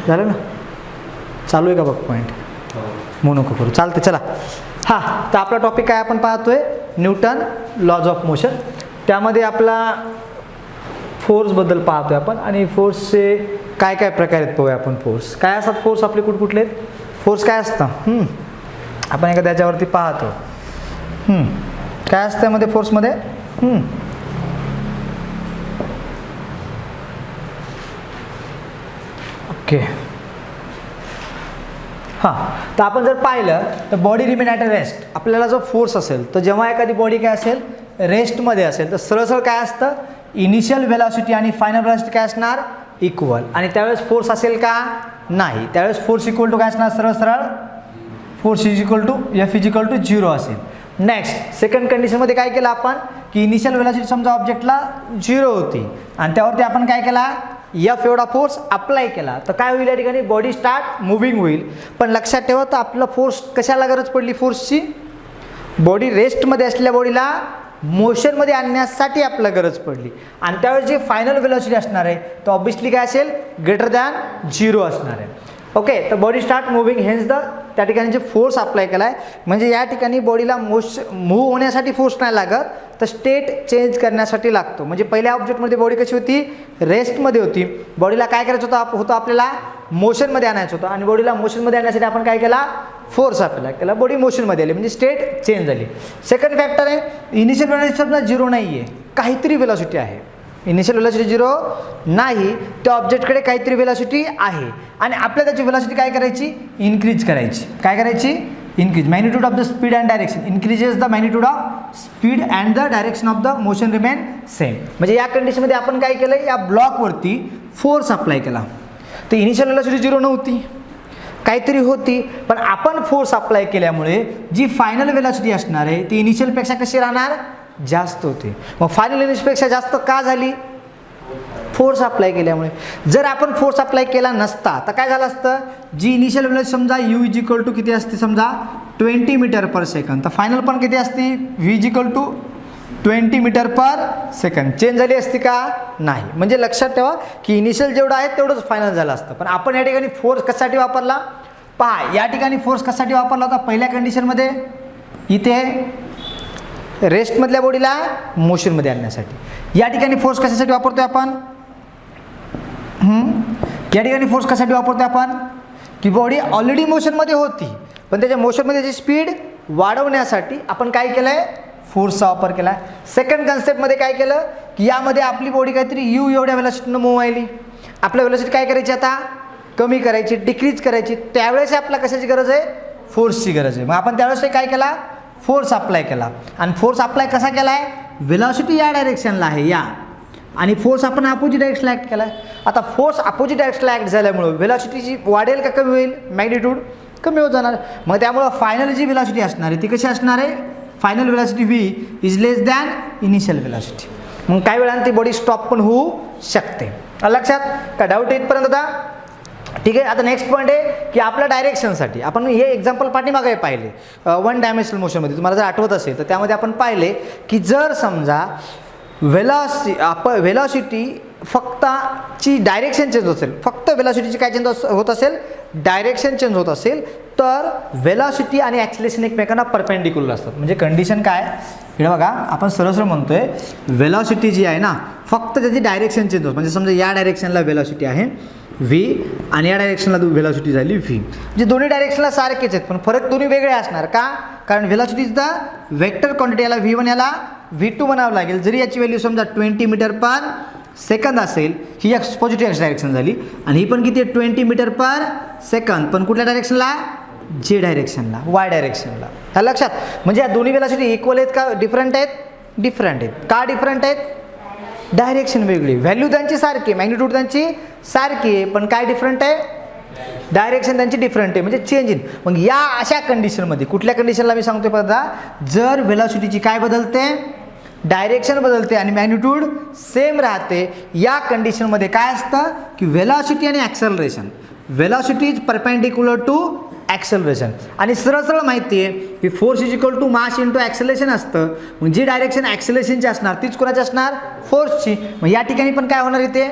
झालं ना, चालू आहे का बघ पॉईंट, म्हणू नको करू, चालते चला. हां, तर आपला टॉपिक काय आपण पाहतोय, न्यूटन लॉज ऑफ मोशन. त्यामध्ये आपला फोर्सबद्दल पाहतोय आपण, आणि फोर्सचे काय काय प्रकार आहेत पाहूया आपण. फोर्स काय असतात, फोर्स आपले कुठले आहेत, फोर्स काय असतं, आपण एका त्याच्यावरती पाहतो. काय असतं त्यामध्ये फोर्समध्ये, ओके. हां, तर आपण जर पाहिलं तर body remain at a rest. आपल्याला जो फोर्स असेल तर जेव्हा एखादी बॉडी काय असेल, रेस्टमध्ये असेल, तर सरळ सरळ काय असतं, इनिशियल व्हेलॉसिटी आणि फायनल व्हेलॉसिटी काय असणार, इक्वल. आणि त्यावेळेस फोर्स असेल का, नाही. त्यावेळेस फोर्स इक्वल टू काय असणार, सरळ सरळ force is equal to F is equal to 0 असेल. नेक्स्ट सेकंड कंडिशनमध्ये काय केलं आपण, की इनिशियल व्हेलॉसिटी समजा ऑब्जेक्टला 0 होती आणि त्यावरती आपण काय केला, एफ एवढा फोर्स अप्लाय केला, तर काय होईल, या ठिकाणी बॉडी स्टार्ट मुव्हिंग होईल. पण लक्षात ठेवा, तर आपलं फोर्स कशाला गरज पडली, फोर्सची बॉडी रेस्टमध्ये असलेल्या बॉडीला मोशनमध्ये आणण्यासाठी आपल्याला गरज पडली. आणि त्यावेळेस जी फायनल व्हेलॉसिटी असणार आहे तर ऑब्विसली काय असेल, ग्रेटर दॅन 0 असणार आहे. ओके, तर body start moving, hence the त्या ठिकाणी जे फोर्स अप्लाय केला आहे, म्हणजे या ठिकाणी बॉडीला मूव्ह होण्यासाठी फोर्स नाही लागत, तर स्टेट चेंज करण्यासाठी लागतो. म्हणजे पहिल्या ऑब्जेक्टमध्ये बॉडी कशी होती, रेस्टमध्ये होती, बॉडीला काय करायचं होतं आपल्याला मोशनमध्ये आणायचं होतं, आणि बॉडीला मोशनमध्ये आणण्यासाठी आपण काय केला, फोर्स अप्लाय केला, बॉडी मोशनमध्ये आली, म्हणजे स्टेट चेंज झाली. सेकंड फॅक्टर आहे, इनिशियल व्हेलॉसिटी समजा 0 नाही आहे, काहीतरी व्हेलॉसिटी आहे. इनिशियल व्हेलॉसिटी 0 नाही, त्या ऑब्जेक्टकडे काहीतरी व्हेलॉसिटी आहे, आणि आपल्याला त्याची व्हेलॉसिटी काय करायची, इन्क्रीज करायची. काय करायची, increase. Magnitude of the speed and direction increases the magnitude of speed and the direction of the motion remain same. म्हणजे या कंडिशनमध्ये आपण काय केलं, या ब्लॉकवरती फोर्स अप्लाय केला. तर इनिशियल व्हेलॉसिटी 0 नव्हती, काहीतरी होती, पण आपण फोर्स अप्लाय केल्यामुळे जी फायनल व्हेलॉसिटी असणार आहे ती इनिशियलपेक्षा कशी राहणार, जास्त होते. मग फायनल व्हेलॉसिटीपेक्षा जास्त का झाली, फोर्स अप्लाय केल्यामुळे. जर आपण फोर्स अप्लाय केला नसता तर काय झालं असतं, जी इनिशियल व्हेलॉसिटी समजा यू इज इक्वल टू किती असते, समजा 20 मीटर पर सेकंद, तर फायनल पण किती असते, V is equal to 20 metre per second. Change झाली असती का, नाही. म्हणजे लक्षात ठेवा की इनिशियल जेवढं आहे तेवढंच फायनल झालं असतं. पण आपण या ठिकाणी फोर्स कशासाठी वापरला, पहा या ठिकाणी फोर्स कशासाठी वापरला होता, पहिल्या कंडिशनमध्ये इथे रेस्टमधल्या बॉडीला मोशनमध्ये आणण्यासाठी. या ठिकाणी फोर्स कशासाठी वापरतोय आपण, या ठिकाणी फोर्स कशासाठी वापरतोय आपण, की बॉडी ऑलरेडी मोशनमध्ये होती, पण त्याच्या मोशनमध्ये जी स्पीड वाढवण्यासाठी आपण काय केलं आहे, फोर्सचा वापर केला. सेकंड कन्सेप्टमध्ये काय केलं, की यामध्ये आपली बॉडी काहीतरी यू एवढ्या व्हेलॉसिटीनं मूव्ह व्हायली, आपल्या व्हेलॉसिटी काय करायची आता, कमी करायची, डिक्रीज करायची. त्यावेळेस आपल्याला कशाची गरज आहे, फोर्सची गरज आहे. मग आपण त्यावेळेस काय केला, फोर्स अप्लाय केला. आणि फोर्स अप्लाय कसा केला आहे, व्हेलॉसिटी या डायरेक्शनला आहे या, आणि फोर्स आपण अपोजिट डायरेक्शनला ॲक्ट केला आहे. आता फोर्स अपोजिट डायरेक्शनला ॲक्ट झाल्यामुळं व्हेलॉसिटीची वाढेल का कमी होईल, मॅग्निट्यूड कमी होत जाणार. मग त्यामुळं फायनल जी व्हेलॉसिटी असणार आहे ती कशी असणार आहे, final velocity V is less than initial velocity. मग काही वेळानं ती बॉडी स्टॉप पण होऊ शकते. लक्षात का, डाऊट येतपर्यंत आता ठीक आहे. आता नेक्स्ट पॉईंट आहे की आपल्या डायरेक्शनसाठी आपण हे एक्झाम्पल पाठीमागे पाहिले, 1 डायमेन्शनल मोशनमध्ये तुम्हाला जर आठवत असेल तर त्यामध्ये आपण पाहिले की जर समजा व्हेलॉसिटी फक्त ची डायरेक्शन चेंज होत असेल, फक्त व्हेलॉसिटीची काय चेंज होत असेल, डायरेक्शन चेंज होत असेल, तर व्हेलॉसिटी आणि ॲक्सिलेशन एकमेकांना परपेंडिक्युलर असतात. म्हणजे कंडिशन काय, हे बघा आपण सरळ सरळ म्हणतोय व्हेलॉसिटी जी आहे ना, फक्त त्याची डायरेक्शन चेंज होत. म्हणजे समजा या डायरेक्शनला व्हेलॉसिटी आहे व्ही आणि या डायरेक्शनला व्हेलॉसिटी झाली व्ही, म्हणजे दोन्ही डायरेक्शनला सारखेच आहेत, पण फरक दोन्ही वेगळे असणार. का, कारण velocity is the vector quantity, याला V1 याला V2 म्हणावं लागेल. जरी याची व्हॅल्यू समजा 20 मीटर पर सेकंद असेल, ही पॉझिटिव्ह एक्स डायरेक्शन झाली, आणि ही पण किती आहे 20 मीटर पर सेकंद, पण कुठल्या डायरेक्शनला, जे डायरेक्शनला, वाय डायरेक्शनला. ह्या लक्षात. म्हणजे या दोन्ही व्हेलॉसिटी इक्वल आहेत का डिफरंट आहेत, डिफरंट आहेत. का डिफरंट आहेत, डायरेक्शन वेगळी, व्हॅल्यू त्यांची सारखी, मॅग्निट्यूड त्यांची सारखी आहे, पण काय डिफरंट आहे, डायरेक्शन त्यांची डिफरंट आहे, म्हणजे चेंज इन. मग या अशा कंडिशनमध्ये, कुठल्या कंडिशनला मी सांगतोय पहा, जर व्हेलॉसिटीची काय बदलते, डायरेक्शन बदलते आणि मॅग्निट्यूड सेम राहते, या कंडिशनमध्ये काय असतं की व्हेलॉसिटी आणि acceleration, velocity is perpendicular to acceleration. आणि सरळ सरळ माहिती आहे की force is equal to mass into acceleration असतं. मग जी डायरेक्शन ॲक्सेलरेशनची असणार तीच कोणाची असणार, फोर्सची. मग या ठिकाणी पण काय होणार, इथे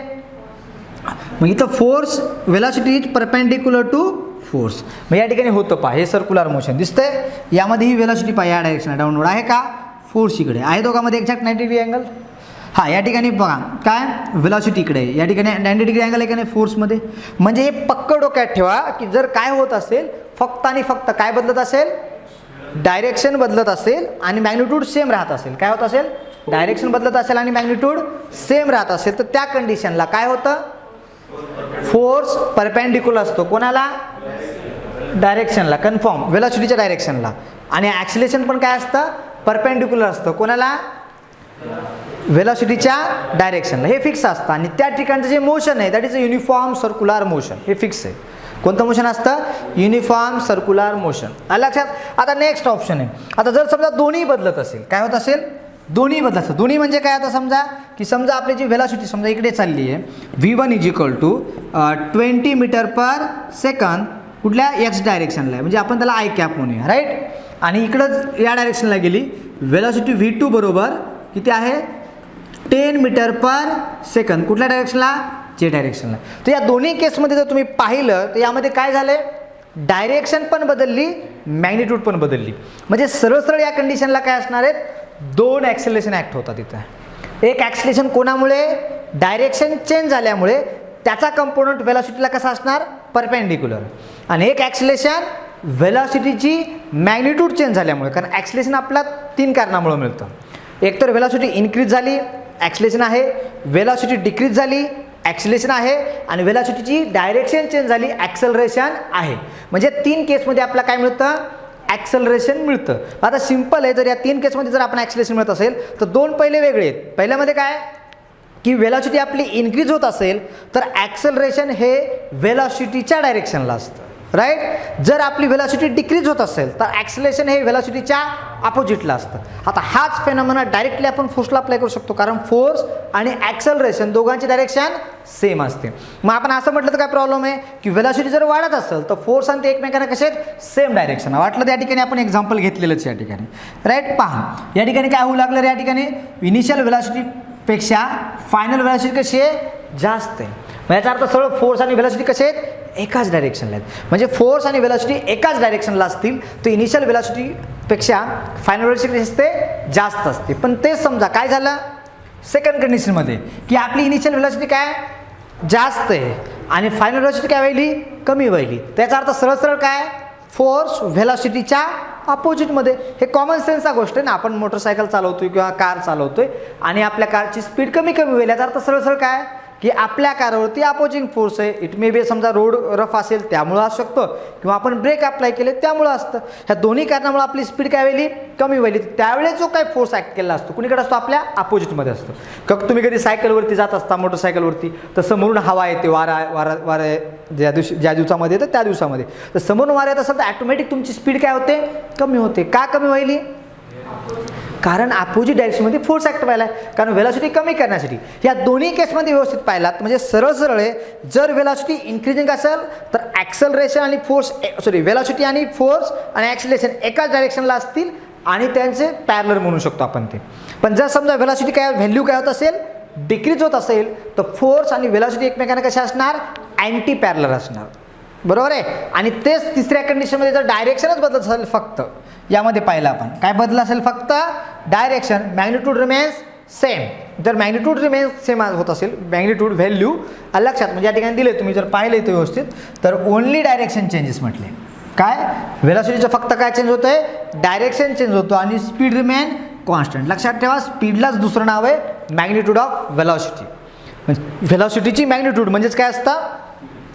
मग इथं force velocity is perpendicular to force. मग या ठिकाणी होतं पहा, हे सर्क्युलर मोशन दिसतंय. यामध्ये ही वेलॉसिटी पहा या डायरेक्शनला डाऊनवर्ड आहे का, फोर्स इकडे आहे. दोघांमध्ये एक्झॅक्ट 90 डिग्री अँगल. हां, या ठिकाणी बघा काय वेलॉसिटी इकडे आहे, या ठिकाणी 90 डिग्री अँगल आहे का नाही फोर्समध्ये. म्हणजे हे पक्क डोक्यात ठेवा की जर काय होत असेल, फक्त आणि फक्त काय बदलत असेल, डायरेक्शन बदलत असेल आणि मॅग्निट्यूड सेम राहत असेल. काय होत असेल, डायरेक्शन बदलत असेल आणि मॅग्निट्यूड सेम राहत असेल, तर त्या कंडिशनला काय होतं, फोर्स परपेंडिक्युलर असतो. कोणाला, डायरेक्शनला, कन्फर्म वेलॉसिटीच्या डायरेक्शनला. आणि ॲक्सिलेशन पण काय असतं, परपेंडिक्युलर असतं. कोणाला, वेलॉसिटीच्या डायरेक्शनला. हे फिक्स असतं. आणि त्या ठिकाणचं जे मोशन आहे that is a uniform circular motion. हे फिक्स आहे. कोणतं मोशन असतं, युनिफॉर्म सर्क्युलर मोशन. आलं लक्षात. आता नेक्स्ट ऑप्शन आहे. आता जर समजा दोन्ही बदलत असेल, काय होत असेल, दोन्ही बदलत असेल. दोन्ही म्हणजे काय, आता समजा की समजा आपली जी वेलॉसिटी समजा इकडे चालली आहे, V1 is equal to 20 metre per second कुठल्या एक्स डायरेक्शनला आहे, म्हणजे आपण त्याला आय कॅप म्हणूया, राईट. आणि इकडं या डायरेक्शनला गेली, वेलॉसिटी V2 बरोबर किती आहे, 10 मीटर पर सेकंद कुठल्या डायरेक्शनला, जे डायरेक्शनला. तर या दोन्ही केसमध्ये जर तुम्ही पाहिलं तर यामध्ये काय झालं, डायरेक्शन पण बदलली, मॅग्निट्यूड पण बदलली. म्हणजे सरळ सरळ या कंडिशनला काय असणार आहेत, दोन ॲक्सेलरेशन ॲक्ट होतात इथं. एक ॲक्सेलरेशन कोणामुळे, डायरेक्शन चेंज झाल्यामुळे, त्याचा कंपोनंट वेलॉसिटीला कसा असणार, परपेंडिक्युलर. आणि एक ॲक्सेलरेशन वेलॉसिटीची मॅग्निट्यूड चेंज झाल्यामुळे. कारण ॲक्सेलरेशन आपला 3 कारणामुळे मिळतं. एक तर वेलॉसिटी इन्क्रीज झाली, ॲक्सेलरेशन आहे. वेलॉसिटी डिक्रीज झाली, ॲक्सेलरेशन आहे. आणि वेलॉसिटीची डायरेक्शन चेंज झाली, ॲक्सेलरेशन आहे. म्हणजे 3 केसमध्ये आपल्याला काय मिळतं, ॲक्सेलरेशन मिळतं. आता सिंपल आहे, जर या 3 केसमध्ये जर आपण ॲक्सेलरेशन मिळत असेल तर 2 पहिले वेगळे आहेत. पहिल्यामध्ये काय की वेलॉसिटी आपली इन्क्रीज होत असेल तर ॲक्सेलरेशन हे वेलॉसिटीच्या डायरेक्शनला असतं, राईट. जर आपली वेलॉसिटी डिक्रीज होत असेल तर ॲक्सेलरेशन हे वेलॉसिटीच्या अपोजिटला असतं. आता हाच फेनॉमेना डायरेक्टली आपण फोर्सला अप्लाय करू शकतो, कारण फोर्स आणि ॲक्सेलरेशन दोघांची डायरेक्शन सेम असते. मग आपण असं म्हटलं तर काय प्रॉब्लेम आहे की वेलॉसिटी जर वाढत असेल तर फोर्स आणि ते एकमेकांना कसे आहेत, सेम डायरेक्शन. वाटलं तर या ठिकाणी आपण एक्झाम्पल घेतलेलंच या ठिकाणी, राईट. पहा या ठिकाणी काय होऊ लागलं, या ठिकाणी इनिशियल वेलॉसिटीपेक्षा फायनल वेलॉसिटी कशी आहे, जास्त आहे. मग याचा अर्थ सरळ फोर्स आणि वेलॉसिटी कसे आहेत, एकाच डायरेक्शनला आहेत. म्हणजे फोर्स आणि वेलॉसिटी एकाच डायरेक्शनला असतील तर इनिशियल वेलॉसिटीपेक्षा फायनल वेलॉसिटी असते, जास्त असते. पण तेच समजा काय झालं सेकंड कंडिशनमध्ये की आपली इनिशियल वेलॉसिटी काय जास्त आहे आणि फायनल वेलॉसिटी काय व्हायली, कमी व्हायली. त्याचा अर्थ सरळ सरळ काय, फोर्स व्हेलॉसिटीच्या अपोजिटमध्ये. हे कॉमन सेन्सचा गोष्ट आहे ना. आपण मोटरसायकल चालवतोय किंवा कार चालवतोय आणि आपल्या कारची स्पीड कमी होईल, याचा अर्थ सरळ सरळ काय की आपल्या कारवरती अपोजिंग फोर्स आहे. इट मे बी समजा रोड रफ असेल त्यामुळं असू शकतो किंवा आपण ब्रेक अप्लाय केले त्यामुळं असतं. ह्या दोन्ही कारणामुळे आपली स्पीड काय व्हायली, कमी व्हायली. त्यावेळेस जो काय फोर्स ॲक्ट केला असतो कुणीकडे असतो, आपल्या अपोजिटमध्ये असतो. का तुम्ही कधी सायकलवरती जात असता, मोटरसायकलवरती, तर समोरून हवा येते, वारा ज्या दिवसामध्ये येतं त्या दिवसामध्ये, तर समोरून वारा येत असेल तर ॲटोमॅटिक तुमची स्पीड काय होते, कमी होते. का कमी व्हायली, कारण अपोजिट डायरेक्शनमध्ये फोर्स ॲक्ट व्हायला आहे, कारण वेलॉसिटी कमी करण्यासाठी. या दोन्ही केसमध्ये व्यवस्थित पाहिलात म्हणजे सरळ सरळ आहे. जर वेलॉसिटी इन्क्रीजिंग असेल तर ॲक्सेलरेशन आणि फोर्स वेलॉसिटी आणि फोर्स आणि ॲक्सेलरेशन एकाच डायरेक्शनला असतील आणि त्यांचे पॅरलर म्हणू शकतो आपण ते. पण जर समजा वेलॉसिटी काय व्हॅल्यू काय होत असेल, डिक्रीज होत असेल तर फोर्स आणि वेलॉसिटी एकमेकांना कशा असणार, अँटी पॅरलर असणार, बरोबर आहे. आणि तेच तिसऱ्या कंडिशनमध्ये जर डायरेक्शनच बदलत असेल, फक्त यामध्ये पाहिलं आपण काय बदल असेल, फक्त डायरेक्शन, मॅग्निट्यूड रिमेन्स सेम. जर मॅग्निट्यूड रिमेन्स सेम होत असेल, मॅग्निट्यूड व्हॅल्यू लक्षात म्हणजे या ठिकाणी दिले, तुम्ही जर पाहिले ते व्यवस्थित तर ओनली डायरेक्शन चेंजेस म्हटले. काय व्हेलॉसिटीचं फक्त काय चेंज होतं आहे, डायरेक्शन चेंज होतो आणि स्पीड रिमेन कॉन्स्टंट. लक्षात ठेवा, स्पीडलाच दुसरं नाव आहे मॅग्निट्यूड ऑफ व्हेलॉसिटी. व्हेलॉसिटीची मॅग्निट्यूड म्हणजेच काय असतं,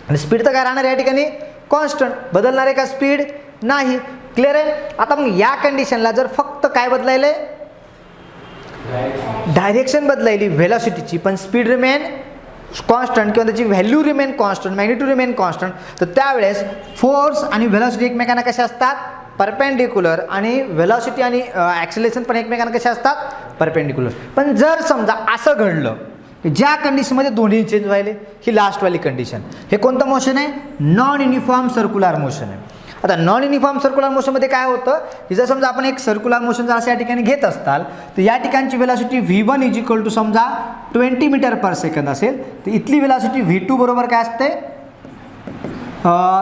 आणि स्पीड तर काय राहणार या ठिकाणी, कॉन्स्टंट. बदलणार आहे का स्पीड, नाही. क्लिअर आहे. आता मग या कंडिशनला जर फक्त काय बदलायले, डायरेक्शन बदलायली व्हेलॉसिटीची, पण स्पीड रिमेन कॉन्स्टंट किंवा त्याची value remain constant, magnitude remain constant, तर त्यावेळेस फोर्स आणि व्हेलॉसिटी एकमेकांना कशा असतात, परपेंडिक्युलर. आणि व्हेलॉसिटी आणि ॲक्सेलरेशन पण एकमेकांना कशा असतात, परपेंडिक्युलर. पण जर समजा असं घडलं ज्या कंडिशनमध्ये दोन्ही चेंज व्हायले, ही लास्टवाली कंडिशन, हे कोणतं मोशन आहे, नॉन युनिफॉर्म सर्क्युलर मोशन आहे. आता नॉन युनिफॉर्म सर्क्युलर मोशनमध्ये काय होतं की जर समजा आपण एक सर्क्युलर मोशन जर असं या ठिकाणी घेत असताल तर या ठिकाणची velocity V1 is equal to समजा 20 मीटर पर सेकंद असेल तर इथली वेलॉसिटी V2 बरोबर काय असते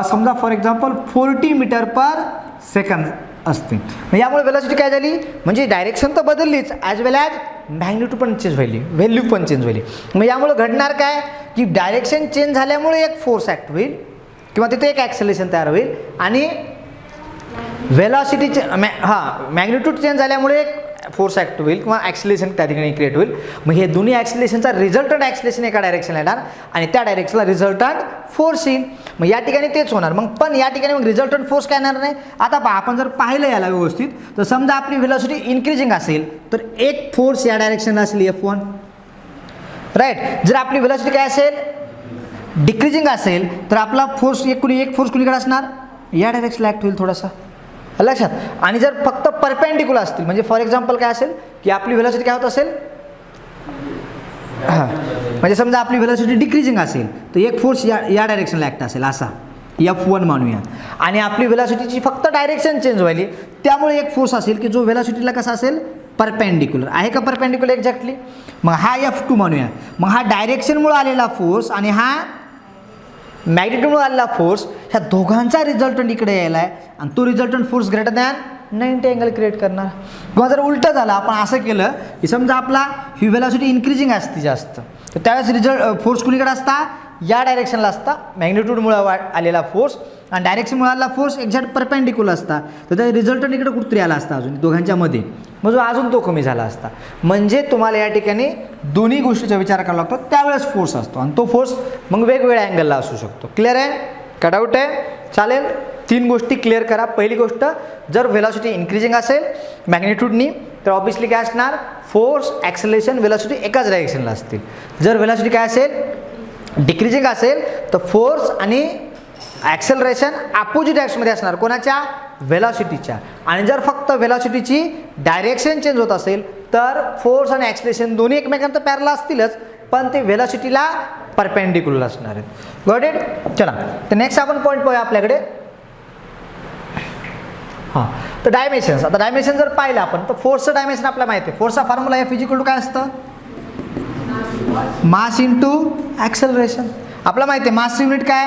समजा for example 40 metre per second असते. मग यामुळे वेलॉसिटी काय झाली म्हणजे डायरेक्शन तर बदललीच ॲज वेल ॲज मॅग्निट्यूड पण चेंज व्हायली, व्हॅल्यू पण चेंज व्हायली. मग यामुळे घडणार काय की डायरेक्शन चेंज झाल्यामुळे एक फोर्स ॲक्ट होईल किंवा तिथे एक ॲक्सेलरेशन तयार होईल आणि वेलॉसिटीचे मॅग्निट्यूड चेंज झाल्यामुळे एक फोर्स ॲक्ट होईल किंवा ॲक्सिलेशन त्या ठिकाणी क्रिएट होईल. मग हे दोन्ही ॲक्सिलेशनचा रिझल्टंट ॲक्सिलेशन एका डायरेक्शनला येणार आणि त्या डायरेक्शनला रिझल्टंट फोर्स येईल. मग या ठिकाणी तेच होणार. मग पण या ठिकाणी मग रिझल्टंट फोर्स काय येणार नाही. आता आपण जर पाहिलं याला व्यवस्थित तर समजा आपली व्हेलॉसिटी इन्क्रीजिंग असेल तर एक फोर्स या डायरेक्शनला असेल F1 राईट. जर आपली व्हेलॉसिटी काय असेल डिक्रीजिंग असेल तर आपला फोर्स एक फोर्स कुणीकडे असणार या डायरेक्शनला ॲक्ट होईल थोडासा लक्षात. आणि जर फक्त परपेंडिक्युलर असतील म्हणजे फॉर एक्झाम्पल काय असेल की आपली व्हेलॉसिटी काय होत असेल म्हणजे समजा आपली व्हेलॉसिटी डिक्रीजिंग असेल तर एक फोर्स या डायरेक्शनला ॲक्ट असेल असा F1 मानूया आणि आपली व्हेलॉसिटीची फक्त डायरेक्शन चेंज व्हायली त्यामुळे एक फोर्स असेल की जो व्हेलॉसिटीला कसा असेल परपेंडिक्युलर आहे का परपेंडिक्युलर एक्झॅक्टली. मग हा F2 मानूया. मग हा डायरेक्शनमुळे आलेला फोर्स आणि हा मॅग्निट्यूडमुळे आलेला फोर्स ह्या दोघांचा रिझल्टंट इकडे यायला आहे आणि तो resultant force greater than 90 angle create करणार. किंवा जर उलटं झालं आपण असं केलं की समजा आपला ही व्हेलॉसिटी इन्क्रीजिंग असते जास्त तर त्यावेळेस फोर्स कुणीकडे असता या डायरेक्शनला असता मॅग्निट्यूडमुळे आलेला फोर्स आणि डायरेक्शनमुळे आलेला फोर्स एक्झॅक्ट परपेंडिक्युलर असता तर त्या रिझल्टंट इकडे कुठतरी आला असता अजून दोघांच्या मध्ये मग जो अजून तो कमी झाला असता. म्हणजे तुम्हाला या ठिकाणी दोन्ही गोष्टीचा विचार करावा लागतो त्यावेळेस फोर्स असतो आणि तो फोर्स मग वेगवेगळ्या अँगलला असू शकतो. क्लिअर आहे का डाऊट आहे चालेल. 3 गोष्टी क्लिअर करा. पहिली गोष्ट जर व्हेलॉसिटी इन्क्रीजिंग असेल मॅग्निट्यूडनी तर ऑब्व्हियसली काय असणार फोर्स ॲक्सेलरेशन व्हेलॉसिटी एकाच डायरेक्शनला असतील. जर व्हेलॉसिटी काय असेल डिक्रीजिंग असेल तर फोर्स आणि ॲक्सेलरेशन अपोजिट डायरेक्शनमध्ये असणार कोणाच्या व्हेलॉसिटीच्या. आणि जर फक्त व्हेलॉसिटीची डायरेक्शन चेंज होत असेल तर फोर्स आणि ॲक्सेलरेशन दोन्ही एकमेकांना पॅरल असतीलच पण ते व्हेलॉसिटीला परपेंडिक्युलर असणार आहेत. Got it. चला तर नेक्स्ट आपण पॉईंट पाहूया आपल्याकडे. तर डायमेन्शन्स. आता डायमेन्शन जर पाहिलं आपण तर फोर्सचं डायमेन्शन आपल्याला माहिती आहे. फोर्सचा फॉर्म्युला F इक्वल टू काय असतं मास इंटू ॲक्सेलरेशन. आपल्याला माहिती आहे मास युनिट काय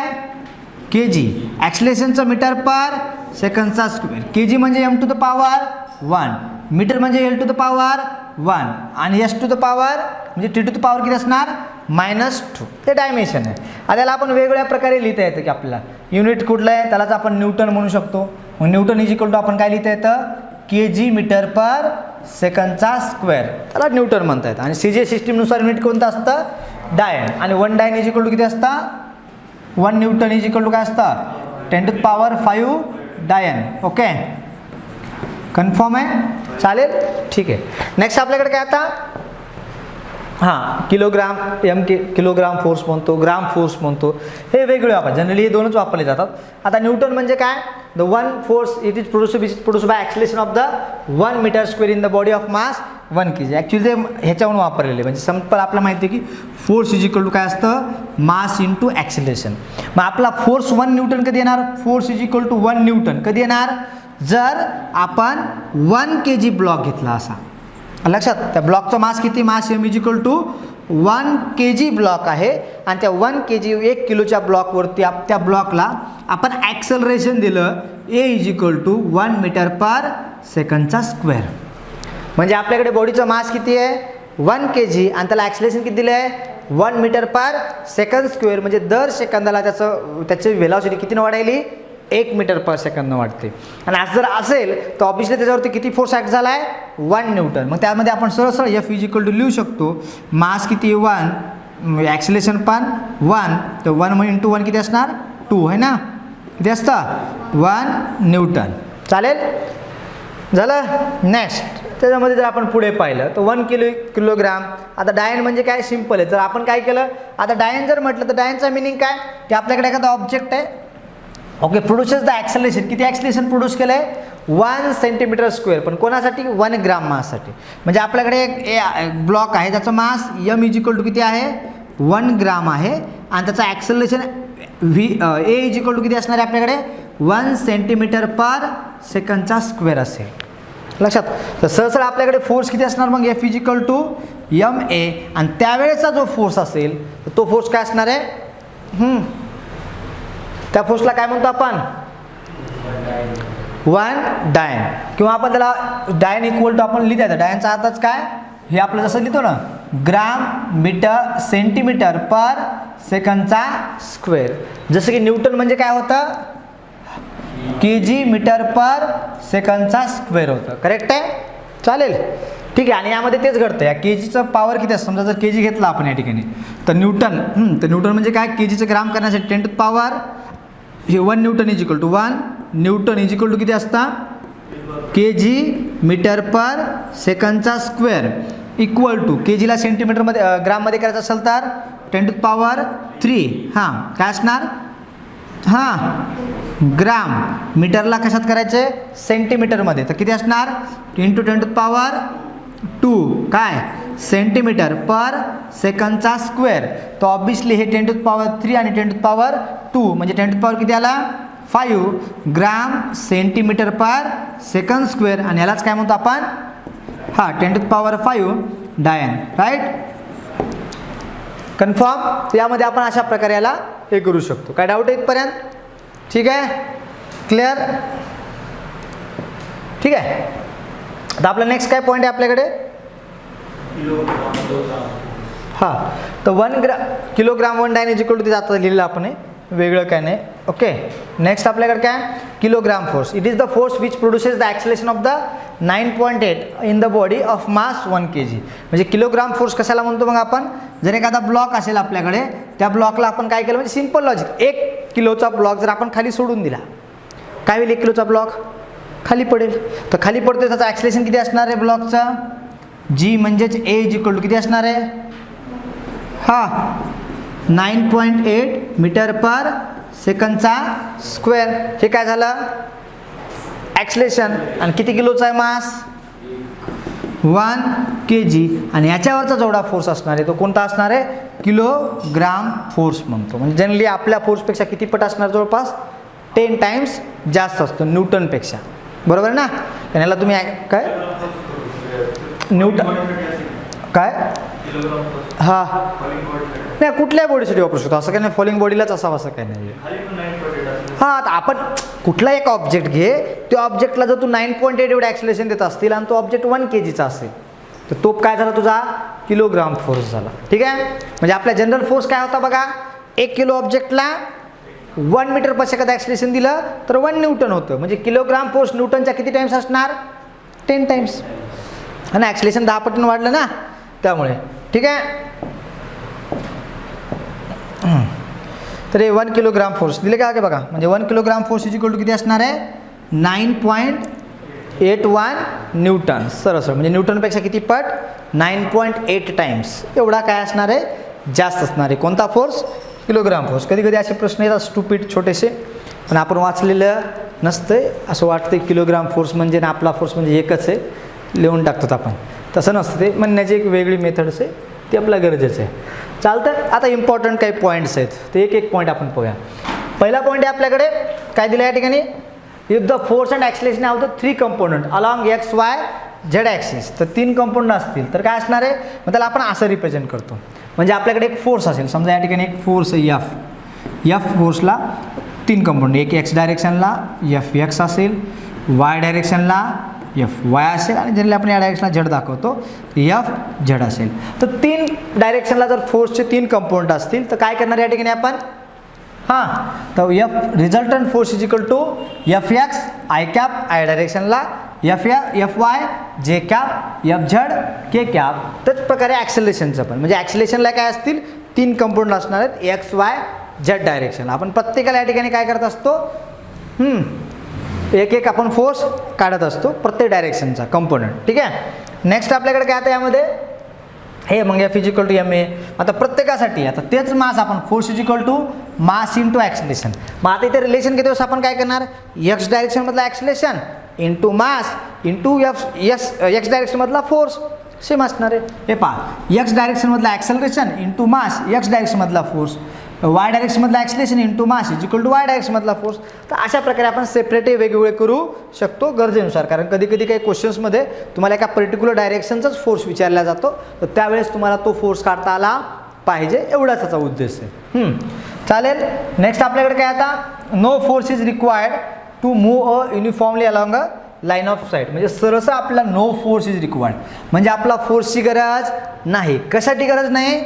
kg ॲक्सेलरेशनचं मीटर पर सेकंडचा स्क्वेअर. kg म्हणजे m⁻1 मीटर म्हणजे l⁻1 आणि s⁻ म्हणजे t⁻ किती असणार -2. ते डायमेन्शन आहे. आता याला आपण वेगवेगळ्या प्रकारे लिहिता येतं की आपल्याला युनिट कुठलं आहे त्यालाच आपण न्यूटन म्हणू शकतो. मग न्यूटन इज इक्वल टू आपण काय लिहिता येतं kg मीटर पर सेकंडचा स्क्वेअर त्याला न्यूटन म्हणता येतं. आणि CJ सिस्टीमनुसार युनिट कोणतं असतं डायन आणि 1 डायन इज इक्वल टू किती असतं 1 न्यूटन इज इक्वल टू काय असतं 10⁵ डायन. ओके कन्फर्म आहे चालेल ठीक आहे. नेक्स्ट आपल्याकडे काय आता किलोग्राम किलोग्राम फोर्स म्हणतो ग्राम फोर्स म्हणतो हे वेगवेगळे आपण जनरली हे दोनच वापरले जातात. आता न्यूटन म्हणजे काय the one force it is produce by acceleration of the 1 metre square in the body of mass 1 kg. Actually ते ह्याच्यावरून वापरलेले म्हणजे सिंपल आपल्याला माहिती आहे की फोर्स इज इक्वल टू काय असतं मास इंटू ॲक्सेलरेशन. मग आपला फोर्स 1 न्यूटन कधी येणार force is equal to 1 newton कधी येणार जर आपण 1 kg ब्लॉक घेतला असा लक्षात. त्या ब्लॉकचा मास किती mass m is equal to 1 kg block आहे आणि त्या 1 kg 1 किलोच्या ब्लॉकवरती त्या ब्लॉकला आपण ॲक्सेलरेशन दिलं a is equal to 1 metre per सेकंडचा स्क्वेअर. म्हणजे आपल्याकडे बॉडीचं मास किती आहे 1 kg आणि त्याला ॲक्सेलरेशन किती दिलं आहे 1 मीटर पर सेकंड स्क्वेअर. म्हणजे दर सेकंदाला त्याची व्हेलॉसिटी कितीनं वाढायली 1 मीटर पर सेकंदनं वाढते. आणि असं जर असेल तर ऑब्व्हियसली त्याच्यावरती किती फोर्स ॲक्ट झाला आहे 1 न्यूटन. मग त्यामध्ये आपण सरळ F इज इक्वल टू लिहू शकतो मास किती 1 ॲक्सेलरेशन पण 1 तर 1 इंटू 1 किती असणार 2 आहे ना किती असतं 1 न्यूटन. चालेल झालं. नेक्स्ट त्याच्यामध्ये जर आपण पुढे पाहिलं तर 1 किलोग्राम. आता डायन म्हणजे काय सिम्पल आहे. तर आपण काय केलं आता डायन जर म्हटलं तर डायनचा मिनिंग काय की आपल्याकडे एखादा ऑब्जेक्ट आहे ओके प्रोड्युसेस द ॲक्सेलरेशन किती ॲक्सेलरेशन प्रोड्यूस केलं आहे 1 सेंटीमीटर स्क्वेअर पण कोणासाठी 1 ग्राम माससाठी. म्हणजे आपल्याकडे एक ब्लॉक आहे त्याचं mass m is equal to किती आहे 1 ग्राम आहे आणि त्याचं acceleration A is equal to किती असणार आहे आपल्याकडे 1 सेंटीमीटर पर सेकंडचा स्क्वेअर असेल. लक्षात. तर सहसा आपल्याकडे फोर्स किती असणार मग F is equal to M A, आणि त्यावेळेचा जो फोर्स असेल तर तो फोर्स काय असणार आहे, त्या फोर्सला काय म्हणतो आपण 1 डायन, किंवा आपण त्याला डायन इक्वल टू आपण लिहिता येतं. डायनचा अर्थच काय, हे आपलं जसं लिहितो ना ग्राम मीटर सेंटीमीटर पर सेकंडचा स्क्वेअर. जसं की न्यूटन म्हणजे काय होतं के जी मीटर पर सेकंडचा स्क्वेअर होतं. करेक्ट आहे. चालेल. ठीक आहे. आणि यामध्ये तेच घडतं. या के जीचं पॉवर किती असतं, समजा जर के जी घेतला आपण या ठिकाणी तर न्यूटन म्हणजे काय, के जीचं ग्राम करण्यासाठी 10 टू पॉवर हे 1 newton is equal to 1 newton is equal to किती असता के जी मीटर पर सेकंडचा स्क्वेअर इक्वल टू के जीला सेंटीमीटरमध्ये ग्राममध्ये करायचं असेल तर 10 टू पॉवर 3. हां काय असणार, हां ग्राम, मीटरला कशात करायचे सेंटीमीटरमध्ये, तर किती असणार 10 टू 10 टू पॉवर 2 काय सेंटीमीटर पर सेकंडचा स्क्वेअर. तर ऑब्विसली हे 10 टू पॉवर 3 आणि 10 टू पॉवर 2 म्हणजे 10 टू पॉवर किती आला 5 ग्राम सेंटीमीटर पर सेकंड स्क्वेअर, आणि यालाच काय म्हणतो आपण 10 टू पॉवर 5 डायन. राईट. कन्फर्म. यामध्ये आपण अशा प्रकारे याला हे करू शकतो. काय डाऊट आहे इथपर्यंत. ठीक आहे. क्लिअर. ठीक आहे. आता आपला नेक्स्ट काय पॉईंट आहे आपल्याकडे, हां तर 1 किलोग्राम 1 डायन इज इक्वल टू ते जातं लिहिलं आपण, वेगळं काय नाही. ओके. नेक्स्ट आपल्याकडे काय kilogram force. It is the force which produces the acceleration of the 9.8 in the body of mass 1 kg. म्हणजे किलोग्राम फोर्स कशाला म्हणतो मग आपण, जर एखादा ब्लॉक असेल आपल्याकडे त्या ब्लॉकला आपण काय केलं म्हणजे सिंपल लॉजिक, 1 किलोचा ब्लॉक जर आपण खाली सोडून दिला काय होईल, 1 किलोचा ब्लॉक खाली पडेल. तर खाली पडतो त्याचं ॲक्सेलेरेशन किती असणार आहे ब्लॉकचं, जी म्हणजेच ए इज इक्वल टू किती असणार आहे 9.8 मीटर पर सेकंडचा स्क्वेअर. हे काय झालं ॲक्सेलेरेशन, आणि किती किलोचा आहे मास 1 kg, आणि याच्यावरचा जेवढा फोर्स असणार आहे तो कोणता असणार आहे किलोग्राम फोर्स म्हणतो. म्हणजे जनरली आपल्या फोर्सपेक्षा किती पट असणार, जवळपास 10 टाइम्स जास्त असतो न्यूटनपेक्षा. बरोबर ना. आणि याला तुम्ही काय न्यूटन काय हां नाही कुठल्याही बॉडीसाठी वापरू शकतो, असं काही नाही फॉलिंग बॉडीलाच असावं असं काही नाही. हां आता आपण कुठला एक ऑब्जेक्ट घे, त्या ऑब्जेक्टला जर तू 9.8 एवढं ॲक्सेलेरेशन देत असतील आणि तो ऑब्जेक्ट 1 kgचा असेल तर तो काय झाला तुझा किलोग्राम फोर्स झाला. ठीक आहे. म्हणजे आपला जनरल फोर्स काय होता बघा, 1 किलो ऑब्जेक्टला 1 मीटर पर सेकंद ॲक्सेलेरेशन दिलं तर 1 न्यूटन होतं. म्हणजे किलोग्राम फोर्स न्यूटनच्या किती टाइम्स असणार 10 टाइम्स, आणि ॲक्सेलेरेशन 10 पटीने वाढलं ना त्यामुळे. ठीक आहे. तर हे 1 किलोग्राम फोर्स दिले का बघा, म्हणजे 1 kilogram force is equal to किती असणार आहे 9.81 न्यूटन. सरळ म्हणजे न्यूटनपेक्षा किती पट 9.8 टाइम्स एवढा काय असणार आहे जास्त असणार आहे. कोणता फोर्स किलोग्राम फोर्स. कधी कधी असे प्रश्न येतात स्टुपिड छोटेसे, पण आपण वाचलेलं नसतं, असं वाटतं किलोग्राम फोर्स म्हणजे ना आपला फोर्स म्हणजे एकच आहे, लिहून टाकतात आपण. तसं नसतं, ते म्हणण्याची एक वेगळी मेथड्स आहे, ते आपल्या गरजेचं आहे. चालतं. आता इम्पॉर्टंट काही पॉईंट्स आहेत, ते एक पॉईंट आपण पाहूया. पहिला पॉईंट आहे आपल्याकडे काय दिलं या ठिकाणी, if the force and acceleration of the 3 component along X Y Z axis. तर 3 कंपोनंट असतील तर काय असणार आहे, मग त्याला आपण असं रिप्रेझेंट करतो. म्हणजे आपल्याकडे एक फोर्स असेल, समजा या ठिकाणी एक फोर्स आहे एफ फोर्सला 3 कंपोनंट, एक एक्स डायरेक्शनला एफ एक्स असेल, वाय डायरेक्शनला एफ वाय असेल, आणि जनरली आपण या डायरेक्शनला झेड दाखवतो एफ झेड असेल. तर 3 डायरेक्शनला जर फोर्सचे 3 कंपोनंट असतील तर काय करणार या ठिकाणी आपण, हां तर F resultant force is equal to F X I cap I डायरेक्शनला, F Y J cap F Z K cap. त्याच प्रकारे ॲक्सेलेरेशनचं पण, म्हणजे ॲक्सेलेरेशनला काय असतील 3 कंपोनंट असणार आहेत एक्स वाय झेड डायरेक्शन. आपण प्रत्येकाला या ठिकाणी काय करत असतो एक आपण फोर्स काढत असतो प्रत्येक डायरेक्शनचा कंपोनंट. ठीक आहे. नेक्स्ट आपल्याकडे काय आता यामध्ये हे मग F is equal to M A. आता प्रत्येकासाठी आता तेच मास आपण force is equal to mass into acceleration. मग आता इथे रिलेशन किती वेळेस आपण काय करणार, एक्स डायरेक्शनमधला acceleration into mass into X डायरेक्शनमधला फोर्स सेम असणार आहे. हे पहा एक्स डायरेक्शनमधला ॲक्सेलरेशन इंटू मास एक्स डायरेक्शनमधला फोर्स. वाय डायरेक्शनमधला acceleration into mass is equal to Y डायरेक्शनमधला फोर्स. तर अशा प्रकारे आपण सेपरेटही वेगवेगळे करू शकतो गरजेनुसार, कारण कधी कधी काही क्वेश्चन्समध्ये तुम्हाला एका पर्टिक्युलर डायरेक्शनचाच फोर्स विचारला जातो, तर त्यावेळेस तुम्हाला तो फोर्स काढता आला पाहिजे, एवढाच त्याचा उद्देश आहे. चालेल. नेक्स्ट आपल्याकडे काय आता, no force is required to move a uniformly along a line of sight. म्हणजे सरसं आपला नो फोर्स इज रिक्वायर्ड, म्हणजे आपला फोर्सची गरज नाही. कशासाठी गरज नाही,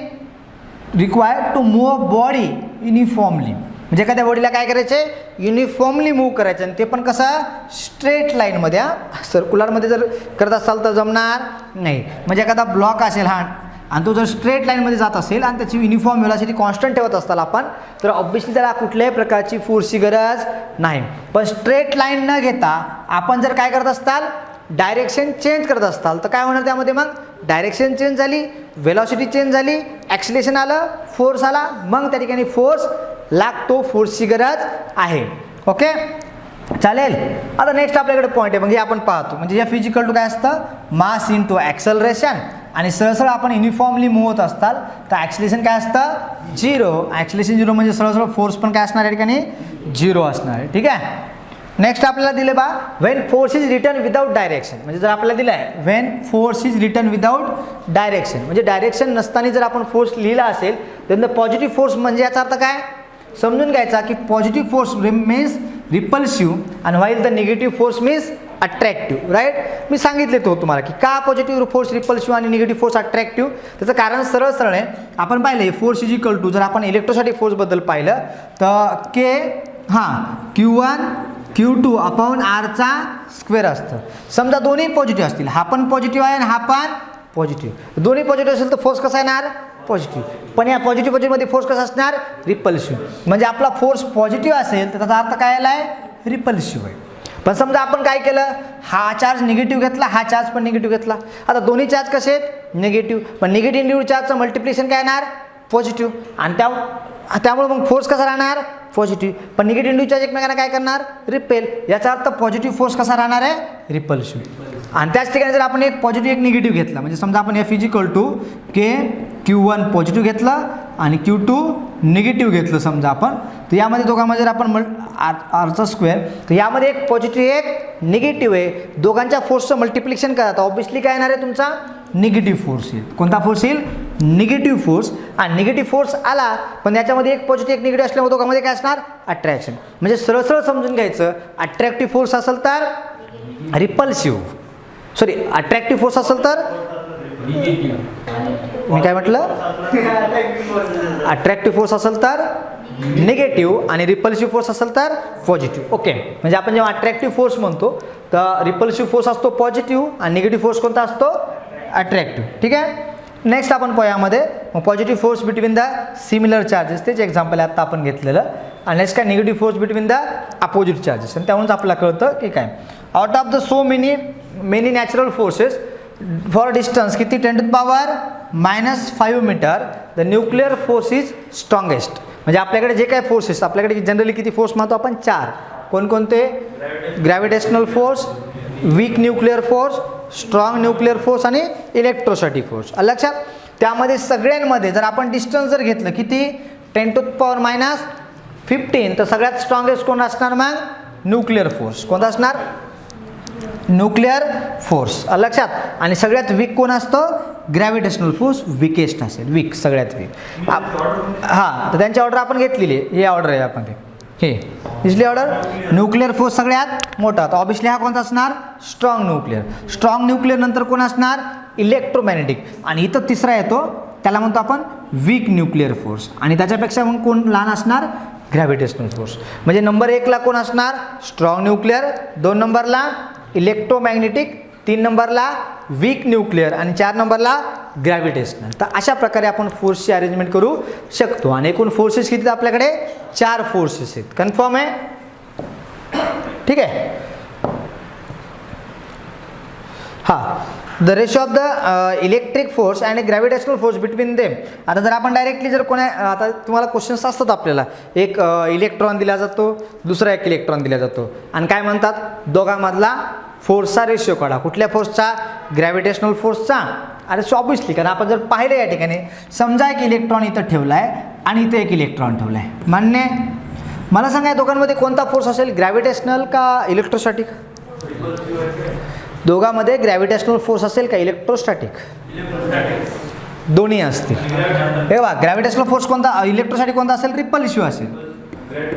required to move a body uniformly, म्हणजे एखाद्या बॉडीला काय करायचे, युनिफॉर्मली मूव्ह करायचं, आणि ते पण कसं, स्ट्रेट लाईनमध्ये. सर्क्युलरमध्ये जर करत असाल तर जमणार नाही. म्हणजे एखादा ब्लॉक असेल हा, आणि तो जर स्ट्रेट लाईनमध्ये जात असेल आणि त्याची युनिफॉर्म व्हेलॉसिटी कॉन्स्टंट ठेवत असताल आपण, तर ऑब्व्हियसली त्याला कुठल्याही प्रकारची फोर्सची गरज नाही. पण स्ट्रेट लाईन न घेता आपण जर काय करत असताल, डायरेक्शन चेंज करत असताल, तर काय होणार त्यामध्ये, मग डायरेक्शन चेंज झाली, व्हेलॉसिटी चेंज झाली, ॲक्सिलेशन आलं, फोर्स आला, मग त्या ठिकाणी फोर्स लागतो, फोर्सची गरज आहे. ओके, चालेल. आता नेक्स्ट आपल्याकडे पॉईंट आहे, म्हणजे आपण पाहतो, म्हणजे या फिजिकल टू काय असतं, मास इंटू ॲक्सलरेशन, आणि सरळ आपण युनिफॉर्मली मूव्ह होत असताल तर ॲक्सिलेशन काय असतं, 0. ॲक्सिलेशन 0 म्हणजे सरळ फोर्स पण काय असणार आहे ठिकाणी, 0 असणार आहे. ठीक आहे. नेक्स्ट आपल्याला दिले बा, when force is return without direction. म्हणजे जर आपल्याला दिलं आहे when force is return without direction, म्हणजे डायरेक्शन नसताना जर आपण फोर्स लिहिला असेल, तर पॉझिटिव्ह फोर्स म्हणजे याचा अर्थ काय समजून घ्यायचा, की पॉझिटिव्ह फोर्स मीन्स रिपल्सिव्ह आणि while the negative force means attractive. Right. मी सांगितले तो तुम्हाला की का पॉझिटिव्ह फोर्स रिपल्सिव्ह आणि निगेटिव्ह फोर्स अट्रॅक्टिव्ह. त्याचं कारण सरळ सरळ आहे. आपण पाहिलं फोर्स इज इक्वल टू, जर आपण इलेक्ट्रोस्टॅटिक फोर्सबद्दल पाहिलं तर के Q1 Q2 अपॉन आरचा स्क्वेअर असतं. समजा दोन्ही पॉझिटिव्ह असतील, हा पण पॉझिटिव्ह आहे आणि हा पण पॉझिटिव्ह, दोन्ही पॉझिटिव्ह असेल तर फोर्स कसा येणार, पॉझिटिव्ह. पण या पॉझिटिव्हमध्ये फोर्स कसा असणार, रिपल्सिव्ह. म्हणजे आपला फोर्स पॉझिटिव्ह असेल तर त्याचा अर्थ काय आला आहे, रिपल्सिव्ह आहे. पण समजा आपण काय केलं, हा चार्ज निगेटिव्ह घेतला, हा चार्ज पण निगेटिव्ह घेतला, आता दोन्ही चार्ज कसे आहेत, निगेटिव्ह. पण निगेटिव्ह चार्जचं मल्टिप्लिकेशन काय येणार, पॉझिटिव्ह, आणि त्यामुळे मग फोर्स कसा राहणार, पॉझिटिव्ह. पण निगेटिव्ह चार्ज एकमेकांना काय करणार, रिपेल. याचा अर्थ पॉझिटिव्ह फोर्स कसा राहणार आहे, रिपल्सिव्ह. आणि त्याच ठिकाणी जर आपण एक पॉझिटिव्ह एक निगेटिव्ह घेतला, म्हणजे समजा आपण F equal to K Q1 positive घेतलं आणि Q2 निगेटिव्ह घेतलं समजा आपण, तर यामध्ये दोघांमध्ये जर आपण आरचा स्क्वेअर, तर यामध्ये एक पॉझिटिव्ह एक निगेटिव्ह आहे, दोघांच्या फोर्सचं मल्टिप्लिकेशन करा तर ऑब्व्हियसली काय येणार आहे तुमचा, निगेटिव्ह फोर्स येईल. कोणता फोर्स येईल, निगेटिव्ह फोर्स. आणि निगेटिव्ह फोर्स आला पण याच्यामध्ये एक पॉझिटिव्ह एक निगेटिव्ह असल्यामुळे दोघांमध्ये काय असणार, अट्रॅक्शन. म्हणजे सरळ सरळ समजून घ्यायचं, अट्रॅक्टिव्ह फोर्स असेल तर रिपल्सिव्ह, सॉरी अट्रॅक्टिव्ह फोर्स असेल तर, मी काय म्हटलं, अट्रॅक्टिव्ह फोर्स असेल तर निगेटिव्ह आणि रिपल्सिव्ह फोर्स असेल तर पॉझिटिव्ह. ओके. म्हणजे आपण जेव्हा अट्रॅक्टिव्ह फोर्स म्हणतो तर रिपल्सिव्ह फोर्स असतो पॉझिटिव्ह आणि निगेटिव्ह फोर्स कोणता असतो, अट्रॅक्टिव्ह. ठीक आहे. नेक्स्ट आपण पोयामध्ये positive force between the similar charges, तेच एक्झाम्पल आहे आता आपण घेतलेलं. आणि नेक्स्ट काय, negative force between the opposite charges. आणि त्यामुळेच आपल्याला कळतं की काय, out of the so many natural forces for distance किती 10⁻⁻5 metre the nuclear force is strongest. म्हणजे आपल्याकडे जे काय फोर्सेस, आपल्याकडे जनरली किती फोर्स म्हणतो आपण, 4. कोणकोणते, gravitational force, weak nuclear force, strong nuclear force आणि इलेक्ट्रोस्टॅटिक फोर्स. लक्षात. त्यामध्ये सगळ्यांमध्ये जर आपण डिस्टन्स जर घेतलं किती 10⁻⁻15, तर सगळ्यात स्ट्रॉंगेस्ट कोण असणार, मग न्यूक्लिअर फोर्स. कोणता असणार, न्यूक्लिअर फोर्स. लक्षात. आणि सगळ्यात वीक कोण असतो, ग्रॅव्हिटेशनल फोर्स विकेस्ट असेल, वीक सगळ्यात वीक. तर त्यांची ऑर्डर आपण घेतलेली आहे, हे ऑर्डर आहे आपण हे दिसली ऑर्डर. न्यूक्लिअर फोर्स सगळ्यात मोठा, तर ऑब्व्हियसली हा कोणता असणार, स्ट्रॉंग न्यूक्लिअर. स्ट्रॉंग न्यूक्लिअर नंतर कोण असणार, इलेक्ट्रोमॅग्नेटिक. आणि इथं तिसरा येतो त्याला म्हणतो आपण वीक न्यूक्लिअर फोर्स. आणि त्याच्यापेक्षा मग कोण लहान असणार, ग्रॅव्हिटेशनल फोर्स. म्हणजे नंबर 1ला कोण असणार, स्ट्रॉंग न्यूक्लिअर, 2 नंबरला इलेक्ट्रोमॅग्नेटिक, 3 नंबरला वीक न्यूक्लिअर आणि 4 नंबरला ग्रॅव्हिटेशनल. तर अशा प्रकारे आपण फोर्सची अरेंजमेंट करू शकतो. आणि एकूण फोर्सेस किती आपल्याकडे, 4 फोर्सेस आहेत. कन्फर्म आहे. ठीक आहे. The ratio of the electric force and gravitational force between them. आता जर आपण डायरेक्टली जर कोणा, आता तुम्हाला क्वेश्चन्स असतात आपल्याला, एक इलेक्ट्रॉन दिला जातो, दुसरा एक इलेक्ट्रॉन दिला जातो, आणि काय म्हणतात, दोघांमधला फोर्सचा रेशिओ काढा. कुठल्या फोर्सचा, ग्रॅव्हिटेशनल फोर्सचा अरे ऑब्विसली, कारण आपण जर पाहिलं या ठिकाणी, समजा एक इलेक्ट्रॉन इथं ठेवला आहे आणि इथं एक इलेक्ट्रॉन ठेवला आहे, मान्य आहे? मला सांगा या दोघांमध्ये कोणता फोर्स असेल, ग्रॅव्हिटेशनल का इलेक्ट्रोस्टॅटिक? दोघांमध्ये ग्रॅव्हिटेशनल फोर्स असेल का इलेक्ट्रोस्टॅटिक? दोन्ही असतील. हे बघा, ग्रॅव्हिटेशनल फोर्स कोणता, इलेक्ट्रोस्टॅटिक कोणता असेल, रिपल्सिव्ह असेल,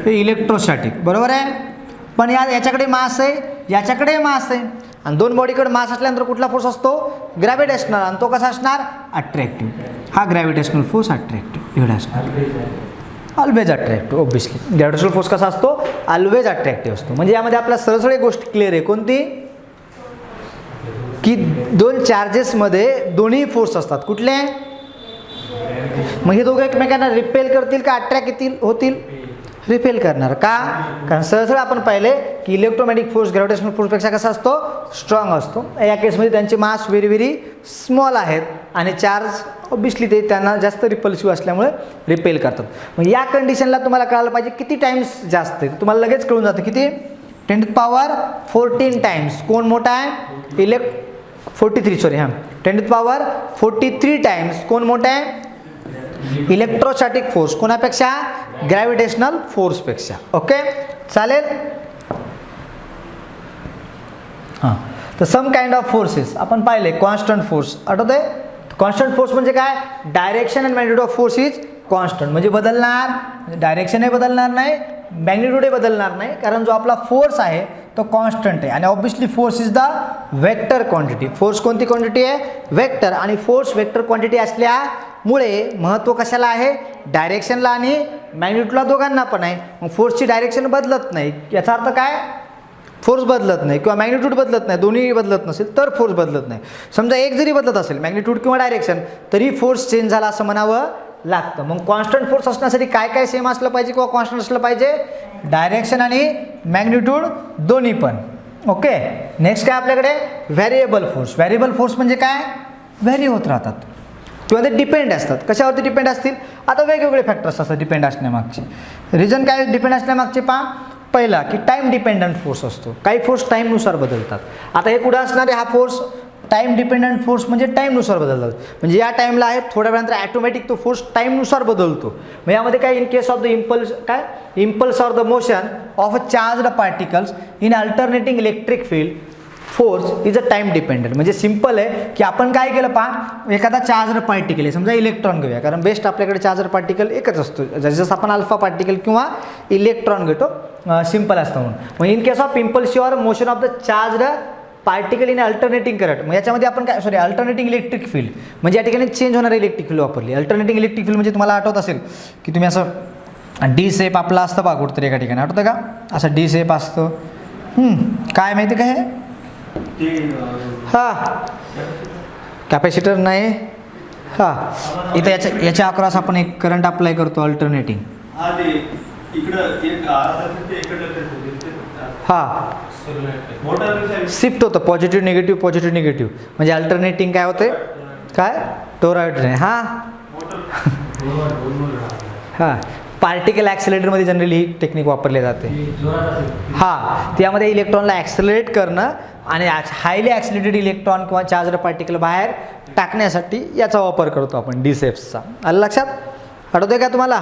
हे इलेक्ट्रोस्टॅटिक, बरोबर आहे. पण याच्याकडे मास आहे, याच्याकडे मास आहे, आणि दोन बॉडीकडे मास असल्यानंतर कुठला फोर्स असतो, ग्रॅव्हिटेशनल, आणि तो कसा असणार, अट्रॅक्टिव्ह. हा ग्रॅव्हिटेशनल फोर्स अट्रॅक्टिव्ह एवढा असणार, always attractive. Obviously gravitational force कसा असतो, ऑलवेज अट्रॅक्टिव्ह असतो. म्हणजे यामध्ये आपल्या सरळ एक गोष्ट क्लिअर आहे, कोणती, की दोन चार्जेसमध्ये दोन्ही फोर्स असतात. कुठले? मग हे दोघं एकमेकांना रिपेल करतील का अट्रॅक्ट होतील? रिपेल करणार. का? कारण सहज आपण पाहिले की इलेक्ट्रोमॅग्नेटिक फोर्स ग्रॅव्हिटेशनल फोर्सपेक्षा कसा असतो, स्ट्रॉंग असतो. या केसमध्ये त्यांचे मास व्हेरी स्मॉल आहेत आणि चार्ज ऑब्विसली ते त्यांना जास्त रिपल्सिव्ह असल्यामुळे रिपेल करतात. मग या कंडिशनला तुम्हाला कळायला पाहिजे किती टाइम्स जास्त आहे, तुम्हाला लगेच कळून जातं. किती? 10⁻14 टाइम्स. कोण मोठा आहे? 10⁻43 टाइम्स कोण मोठा आहे? Electrostatic force. कोणापेक्षा? ग्रॅव्हिटेशनल फोर्सपेक्षा. ओके, चालेल. हां, तर सम काइंड ऑफ फोर्सेस आपण पाहिले. कॉन्स्टंट फोर्स आठवत आहे? कॉन्स्टंट फोर्स म्हणजे काय? Direction and magnitude of force is constant. म्हणजे बदलणार, डायरेक्शनही बदलणार नाही, मॅग्निट्यूडही बदलणार नाही, कारण जो आपला फोर्स आहे तो कॉन्स्टंट आहे. आणि obviously force is the vector quantity. Force कोणती क्वांटिटी आहे? वेक्टर. आणि फोर्स वेक्टर क्वांटिटी असल्यामुळे महत्त्व कशाला आहे? डायरेक्शनला आणि मॅग्निट्यूडला, दोघांना पण आहे. मग फोर्सची डायरेक्शन बदलत नाही, याचा अर्थ काय? फोर्स बदलत नाही किंवा मॅग्निट्यूड बदलत नाही, दोन्ही बदलत नसेल तर फोर्स बदलत नाही. समजा एक जरी बदलत असेल मॅग्निट्यूड किंवा डायरेक्शन, तरी फोर्स चेंज झाला असं म्हणावं लागतं. मग कॉन्स्टंट फोर्स असण्यासाठी काय काय सेम असलं पाहिजे किंवा कॉन्स्टंट असलं पाहिजे? डायरेक्शन आणि मॅग्निट्यूड दोन्ही पण. ओके, नेक्स्ट काय आपल्याकडे? Variable force. व्हॅरिएबल फोर्स म्हणजे काय? व्हॅरी होत राहतात किंवा ते डिपेंड असतात. कशावरती डिपेंड असतील? आता वेगवेगळे फॅक्टर्स असतात डिपेंड असण्यामागचे. रिझन काय डिपेंड असण्यामागचे? पहिला की टाईम डिपेंडंट फोर्स असतो. काही फोर्स टाईमनुसार बदलतात. आता हे कुठं असणारे हा फोर्स? टाईम डिपेंडंट फोर्स म्हणजे टाईमनुसार बदलतात. म्हणजे या टाईमला आहे, थोड्या वेळानंतर ॲटोमॅटिक तो फोर्स टाईमनुसार बदलतो. मग यामध्ये काय? In case of the impulse, काय? Impulse or the motion of a charged particles in alternating electric field force is a time dependent. म्हणजे सिम्पल आहे की आपण काय केलं एखादा चार्जड पार्टिकल आहे, समजा इलेक्ट्रॉन घेऊया, कारण बेस्ट आपल्याकडे चार्जड पार्टिकल एकच असतो. जसं आपण अल्फा पार्टिकल किंवा इलेक्ट्रॉन घेतो, सिम्पल असतं म्हणून. मग in case of impulsive or motion of the charged particle in alternating current, मग याच्यामध्ये आपण काय, अल्टरनेटिंग इलेक्ट्रिक फील्ड, म्हणजे या ठिकाणी चेंज होणारी इलेक्ट्रिक फील्ड वापरली. अल्टरनेटिंग इलेक्ट्रिक फील्ड म्हणजे तुम्हाला आठवत असेल की तुम्ही असं डी शेप आपला असतं बा कुठतरी एका ठिकाणी, आठवतं का? असं डी शेप असतं. काय माहिती काय हे? हां, कॅपॅसिटर नाही. हां, इथं याच्या अक्रॉस आपण एक करंट अप्लाय करतो अल्टरनेटिंग. हां, शिफ्ट होतं पॉझिटिव्ह निगेटिव्ह, म्हणजे अल्टरनेटिंग काय होते? काय? टोरॉइड नाही. हां, पार्टिकल ॲक्सिलेटरमध्ये जनरली ही टेक्निक वापरली जाते. हां, त्यामध्ये इलेक्ट्रॉनला ॲक्सिलरेट करणं आणि हायली ॲक्सिलेटेड इलेक्ट्रॉन किंवा चार्जड पार्टिकल बाहेर टाकण्यासाठी याचा वापर करतो आपण डी शेप्सचा. आलं लक्षात? आठवतंय का तुम्हाला?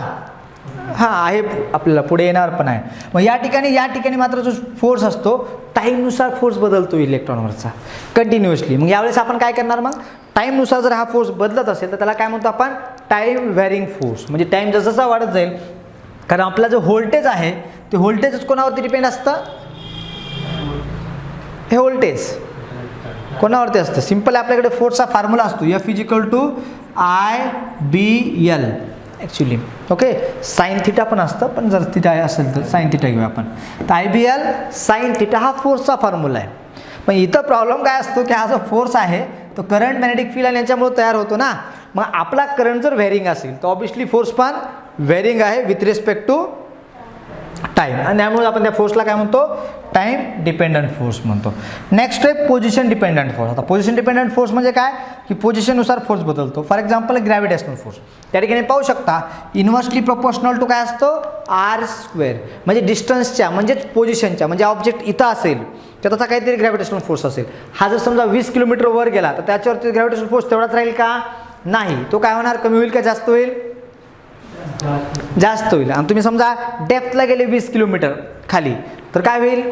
हां, आहे, आपल्याला पुढे येणार पण आहे. मग या ठिकाणी मात्र जो फोर्स असतो टाईमनुसार फोर्स बदलतो इलेक्ट्रॉनवरचा कंटिन्युअसली. मग यावेळेस आपण काय करणार? मग टाईमनुसार जर हा फोर्स बदलत असेल तर त्याला काय म्हणतो आपण? Time varying force. म्हणजे टाईम जसं वाढत जाईल, कारण आपला जो व्होल्टेज आहे ते व्होल्टेजच कोणावरती डिपेंड असतं? हे व्होल्टेज कोणावरती असतं? सिम्पल आपल्याकडे फोर्सचा फॉर्म्युला असतो F = IBL actually. Okay, sine theta पण असतं, पण जर थिटा असेल तर साईन थिटा घेऊया आपण. तर IBL साईन थिटा हा फोर्सचा फॉर्म्युला आहे. पण इथं प्रॉब्लेम काय असतो की हा जो फोर्स आहे तो करंट मॅग्नेटिक फील्ड आणि यांच्यामुळे तयार होतो ना. मग आपला करंट जर व्हेरिंग असेल तर ऑब्विसली फोर्स पण व्हेरिंग आहे विथ रिस्पेक्ट टू टाईम, आणि त्यामुळे आपण त्या फोर्सला काय म्हणतो, टाईम डिपेंडंट फोर्स म्हणतो. नेक्स्ट आहे पोझिशन डिपेंडंट फोर्स. आता पोझिशन डिपेंडंट फोर्स म्हणजे काय, की पोझिशननुसार फोर्स बदलतो. फॉर एक्झाम्पल ग्रॅव्हिटेशनल फोर्स, त्या ठिकाणी पाहू शकता इन्व्हर्सली प्रोपोर्शनल टू काय असतो, r², म्हणजे डिस्टन्सच्या म्हणजेच पोझिशनच्या, म्हणजे ऑब्जेक्ट इथं असेल तर त्याचा काहीतरी ग्रॅव्हिटेशनल फोर्स असेल. हा जर समजा 20 किलोमीटर वर गेला तर त्याच्यावरती ग्रॅव्हिटेशनल फोर्स तेवढाच राहील का, नाही, तो काय होणार, कमी होईल का जास्त होईल, जास्त होईल. आणि तुम्ही समजा डेप्थला गेले 20 किलोमीटर खाली तर काय होईल,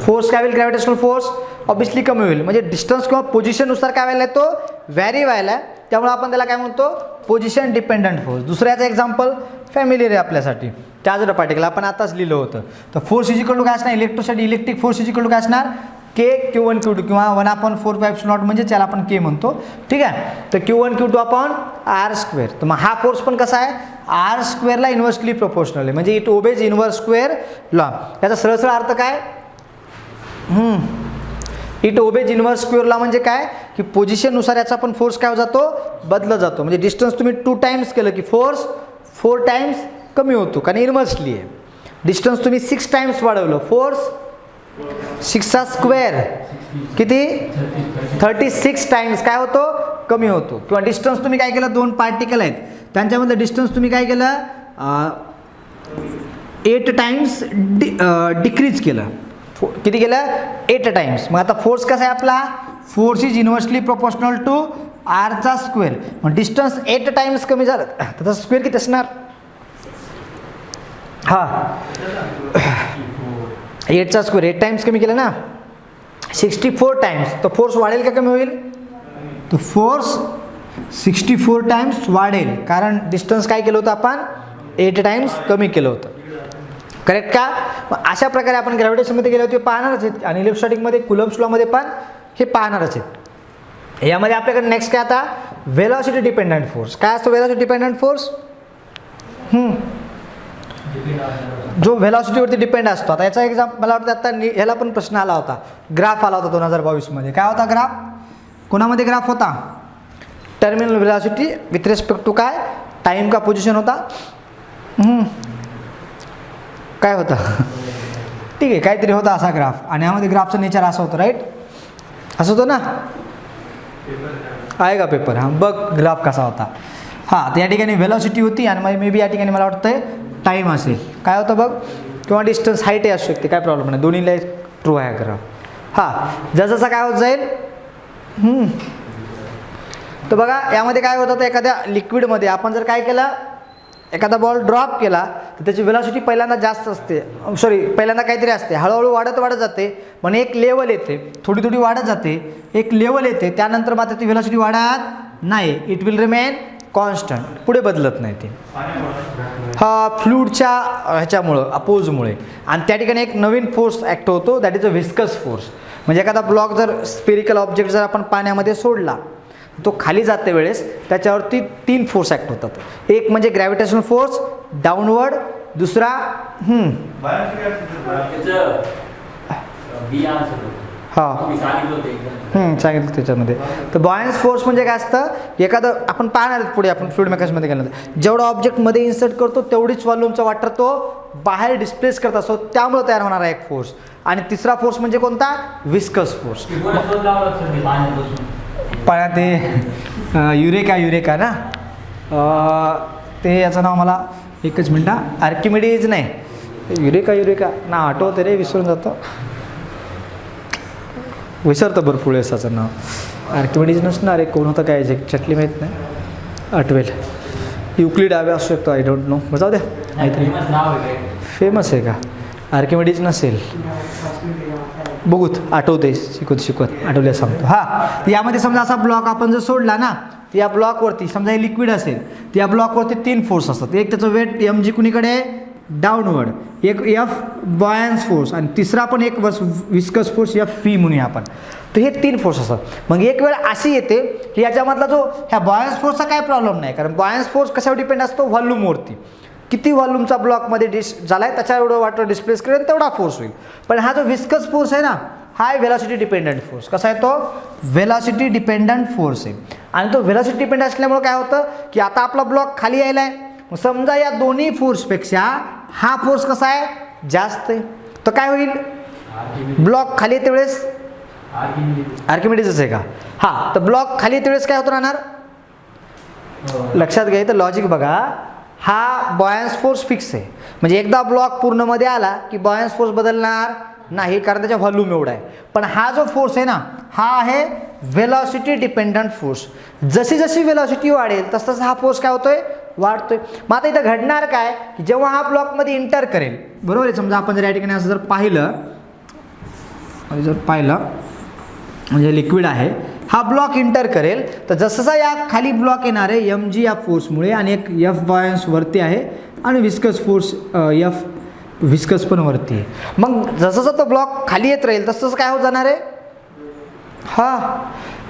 फोर्स काय होईल, ग्रॅव्हिटेशनल फोर्स ऑब्विसली कमी होईल. म्हणजे डिस्टन्स किंवा पोझिशननुसार काय व्हायला तो व्हॅरी व्हायला, त्यामुळे आपण त्याला काय म्हणतो, पोझिशन डिपेंडंट फोर्स. दुसऱ्याचं एक्झाम्पल फॅमिलीर आहे आपल्यासाठी, चार्जड पार्टिकल आपण आताच लिहिलं होतं. तर फोर्स इजिकल टू काय असणार, इलेक्ट्रोस्टॅटिक इलेक्ट्रिक फोर्स इजिकल टू काय असणार, K Q1 Q2 किंवा 1/4πε0 म्हणजे त्याला आपण K म्हणतो, ठीक आहे. तर Q1 Q2 अपॉन r². तर मग हा फोर्स पण कसा आहे, r² ला इन्व्हर्सली प्रोपोर्शनल आहे, म्हणजे it obeys inverse square law. याचा सरळ अर्थ काय, it obeys inverse square law म्हणजे काय, की पोझिशननुसार याचा पण फोर्स काय जातो, बदलत जातो. म्हणजे डिस्टन्स तुम्ही 2 टाइम्स केलं की फोर्स 4 टाइम्स कमी होतो, कारण इन्व्हर्सली आहे. डिस्टन्स तुम्ही 6 टाइम्स वाढवलं, फोर्स 6² किती 36 टाइम्स काय होतो, कमी होतो. किंवा डिस्टन्स तुम्ही काय केलं, 2 पार्टिकल आहेत त्यांच्यामधलं डिस्टन्स तुम्ही काय केलं, 8 टाइम्स डिक्रीज केलं. किती केलं, 8 टाइम्स. मग आता फोर्स कसा आहे आपला, force is inversely proportional to r². मग डिस्टन्स 8 टाइम्स कमी झालं तर त्याचा स्क्वेअर किती असणार, हा 8चा स्क्वेअर 8 टाइम्स कमी केलं ना, 64 टाइम्स. तर फोर्स वाढेल का कमी होईल, तर फोर्स 64 टाइम्स वाढेल, कारण डिस्टन्स काय केलं होतं आपण, 8 टाइम्स कमी केलं होतं. करेक्ट का. मग अशा प्रकारे आपण ग्रॅव्हिटेशनमध्ये गेले होते पाहणारच आहेत, आणि इलेक्ट्रोस्टॅटिकमध्ये कुलम्ब्स लॉमध्ये पण हे पाहणारच आहेत. यामध्ये आपल्याकडे नेक्स्ट काय आता, व्हेलॉसिटी डिपेंडंट फोर्स. काय असतो व्हेलॉसिटी डिपेंडंट फोर्स, जो व्हेलॉसिटीवरती डिपेंड असतो. आता याचा एक्झाम्पल मला वाटतं आता ह्याला पण प्रश्न आला होता, ग्राफ आला होता 2022 मध्ये. काय होता ग्राफ, कोणामध्ये ग्राफ होता, terminal velocity with respect to काय, टाइम का पोझिशन होता, काय होता ठीक आहे काहीतरी होता असा ग्राफ. आणि यामध्ये ग्राफचं नेचर असं होतं, राईट, असं होतं ना, आहे का पेपर, हां बघ ग्राफ कसा होता. हां तर या ठिकाणी व्हेलॉसिटी होती आणि मे बी या ठिकाणी मला वाटतंय टाईम असेल, काय होतं बघ, किंवा डिस्टन्स हाईटही असू शकते, काय प्रॉब्लेम नाही, दोन्हीला ट्रू आहे ग्राफ. हां जसं काय होत जाईल, तर बघा यामध्ये काय होतं, तर एखाद्या लिक्विडमध्ये आपण जर काय केलं, एखादा बॉल ड्रॉप केला तर त्याची व्हेलॉसिटी पहिल्यांदा जास्त असते, पहिल्यांदा काहीतरी असते, हळूहळू वाढत जाते, पण एक लेवल येते, थोडी वाढत जाते, एक लेवल येते, त्यानंतर मात्र ती व्हेलॉसिटी वाढत नाही, इट विल रिमेन कॉन्स्टंट, पुढे बदलत नाही ते. हा फ्लुइडच्या ह्याच्यामुळं अपोजमुळे. आणि त्या ठिकाणी एक नवीन फोर्स ॲक्ट होतो, that is a viscous force. म्हणजे एखादा ब्लॉक जर स्पेरिकल ऑब्जेक्ट जर आपण पाण्यामध्ये सोडला, तो खाली जाते वेळेस त्याच्यावरती 3 फोर्स ॲक्ट होतात. एक म्हणजे ग्रॅव्हिटेशनल फोर्स डाऊनवर्ड, दुसरा हां सांगितलं त्याच्यामध्ये. तर बॉयन्स फोर्स म्हणजे काय असतं, एखादं आपण पाहणार आहेत पुढे आपण फ्लुइड मेकॅनिक्समध्ये गेल्यानंतर, जेवढा ऑब्जेक्टमध्ये इन्सर्ट करतो तेवढीच व्हॉल्यूमचा वॉटर तो बाहेर डिस्प्लेस करत असतो, त्यामुळे तयार होणारा एक फोर्स. आणि तिसरा फोर्स म्हणजे कोणता, व्हिस्कस फोर्स. पाण्यात ते युरेका ना, ते याचं नाव मला एकच मिनटा, आर्किमिडीज नाही, युरेका ना आठवते रे, विसरून जातो, विसरतं भरपूर वेळेसाचं नाव. आर्किमिडीज नसणार आहे, कोण होतं काय एक्झॅक्टली माहीत नाही, आठवेल. युक्लिड हवे असू शकतो, आय डोंट नो, जाऊ द्या. फेमस आहे का, आर्किमिडीज नसेल, बघूत आठवते, शिकवत आठवल्या सांगतो. हां यामध्ये समजा असा ब्लॉक आपण जर सोडला ना, तर या ब्लॉकवरती समजा हे लिक्विड असेल, तर या ब्लॉकवरती 3 फोर्स असतात. एक त्याचं वेट mg कुणीकडे डाऊनवर्ड, एक F बॉयन्स फोर्स, आणि तिसरा पण एक व्हिस्कस फोर्स F म्हणूया आपण. तर हे 3 फोर्स असतात. मग एक वेळ अशी येते की याच्यामधला जो ह्या बॉयन्स फोर्सचा काय प्रॉब्लेम नाही, कारण बॉयन्स फोर्स कशावर डिपेंड असतो, व्हॉल्यूमवरती. किती व्हॉल्यूमचा ब्लॉकमध्ये झाला आहे त्याच्या एवढं वॉटर डिस्प्लेस करेल तेवढा फोर्स होईल. पण हा जो व्हिस्कस फोर्स आहे ना, हा आहे व्हेलॉसिटी डिपेंडंट फोर्स. कसा आहे तो, व्हेलॉसिटी डिपेंडंट फोर्स आहे. आणि तो व्हेलॉसिटी डिपेंडंट असल्यामुळे काय होतं की आता आपला ब्लॉक खाली यायला आहे, समजा या दोन्ही फोर्सपेक्षा हा फोर्स कसा आहे, जास्त आहे. तर काय होईल, ब्लॉक खाली येते वेळेस आर्किमिडीजच आहे का, हां. तर ब्लॉक खाली येते वेळेस काय होत राहणार, लक्षात घ्या. तर लॉजिक बघा, हा बॉयन्स फोर्स फिक्स आहे. म्हणजे एकदा ब्लॉक पूर्णमध्ये आला की बॉयन्स फोर्स बदलणार नाही, कारण त्याचा व्हॉल्यूम एवढा आहे. पण हा जो फोर्स आहे ना, हा आहे वेलॉसिटी डिपेंडंट फोर्स. जशी जशी वेलॉसिटी वाढेल तसं हा फोर्स काय होतोय, वाढतोय. मग आता इथं घडणार काय, की जेव्हा हा ब्लॉकमध्ये इंटर करेल, बरोबर आहे. समजा आपण जर या ठिकाणी असं जर पाहिलं म्हणजे लिक्विड आहे, हा ब्लॉक इंटर करेल, तर जसं या खाली ब्लॉक येणार आहे एम जी या फोर्समुळे, आणि एक एफ बॉयन्स वरती आहे आणि विस्कस फोर्स एफ विस्कस पण वरती आहे. मग जसं तो ब्लॉक खाली येत राहील तसंच काय होत जाणार आहे, हा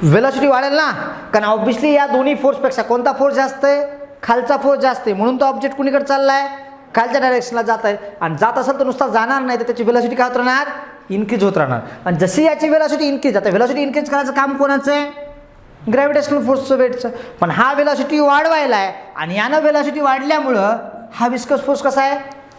वेलॉसिटी वाढेल ना. कारण ऑब्व्हियसली या दोन्ही फोर्सपेक्षा कोणता फोर्स जास्त आहे, खालचा फोर्स जास्त आहे. म्हणून तो ऑब्जेक्ट कुणीकडे चालला आहे, खालच्या डायरेक्शनला जात आहे. आणि जात असेल तर नुसता जाणार नाही, तर त्याची वेलॉसिटी काय होत राहणार, इन्क्रीज होत राहणार. आणि जशी याची वेलॉसिटी इन्क्रीज जाते, वेलॉसिटी इन्क्रीज करायचं काम कोणाचं आहे, ग्रॅव्हिटेशनल फोर्सचं, वेटचं. पण हा वेलॉसिटी वाढवायला आहे, आणि यानं वेलॉसिटी वाढल्यामुळं हा विस्कस फोर्स कसा आहे,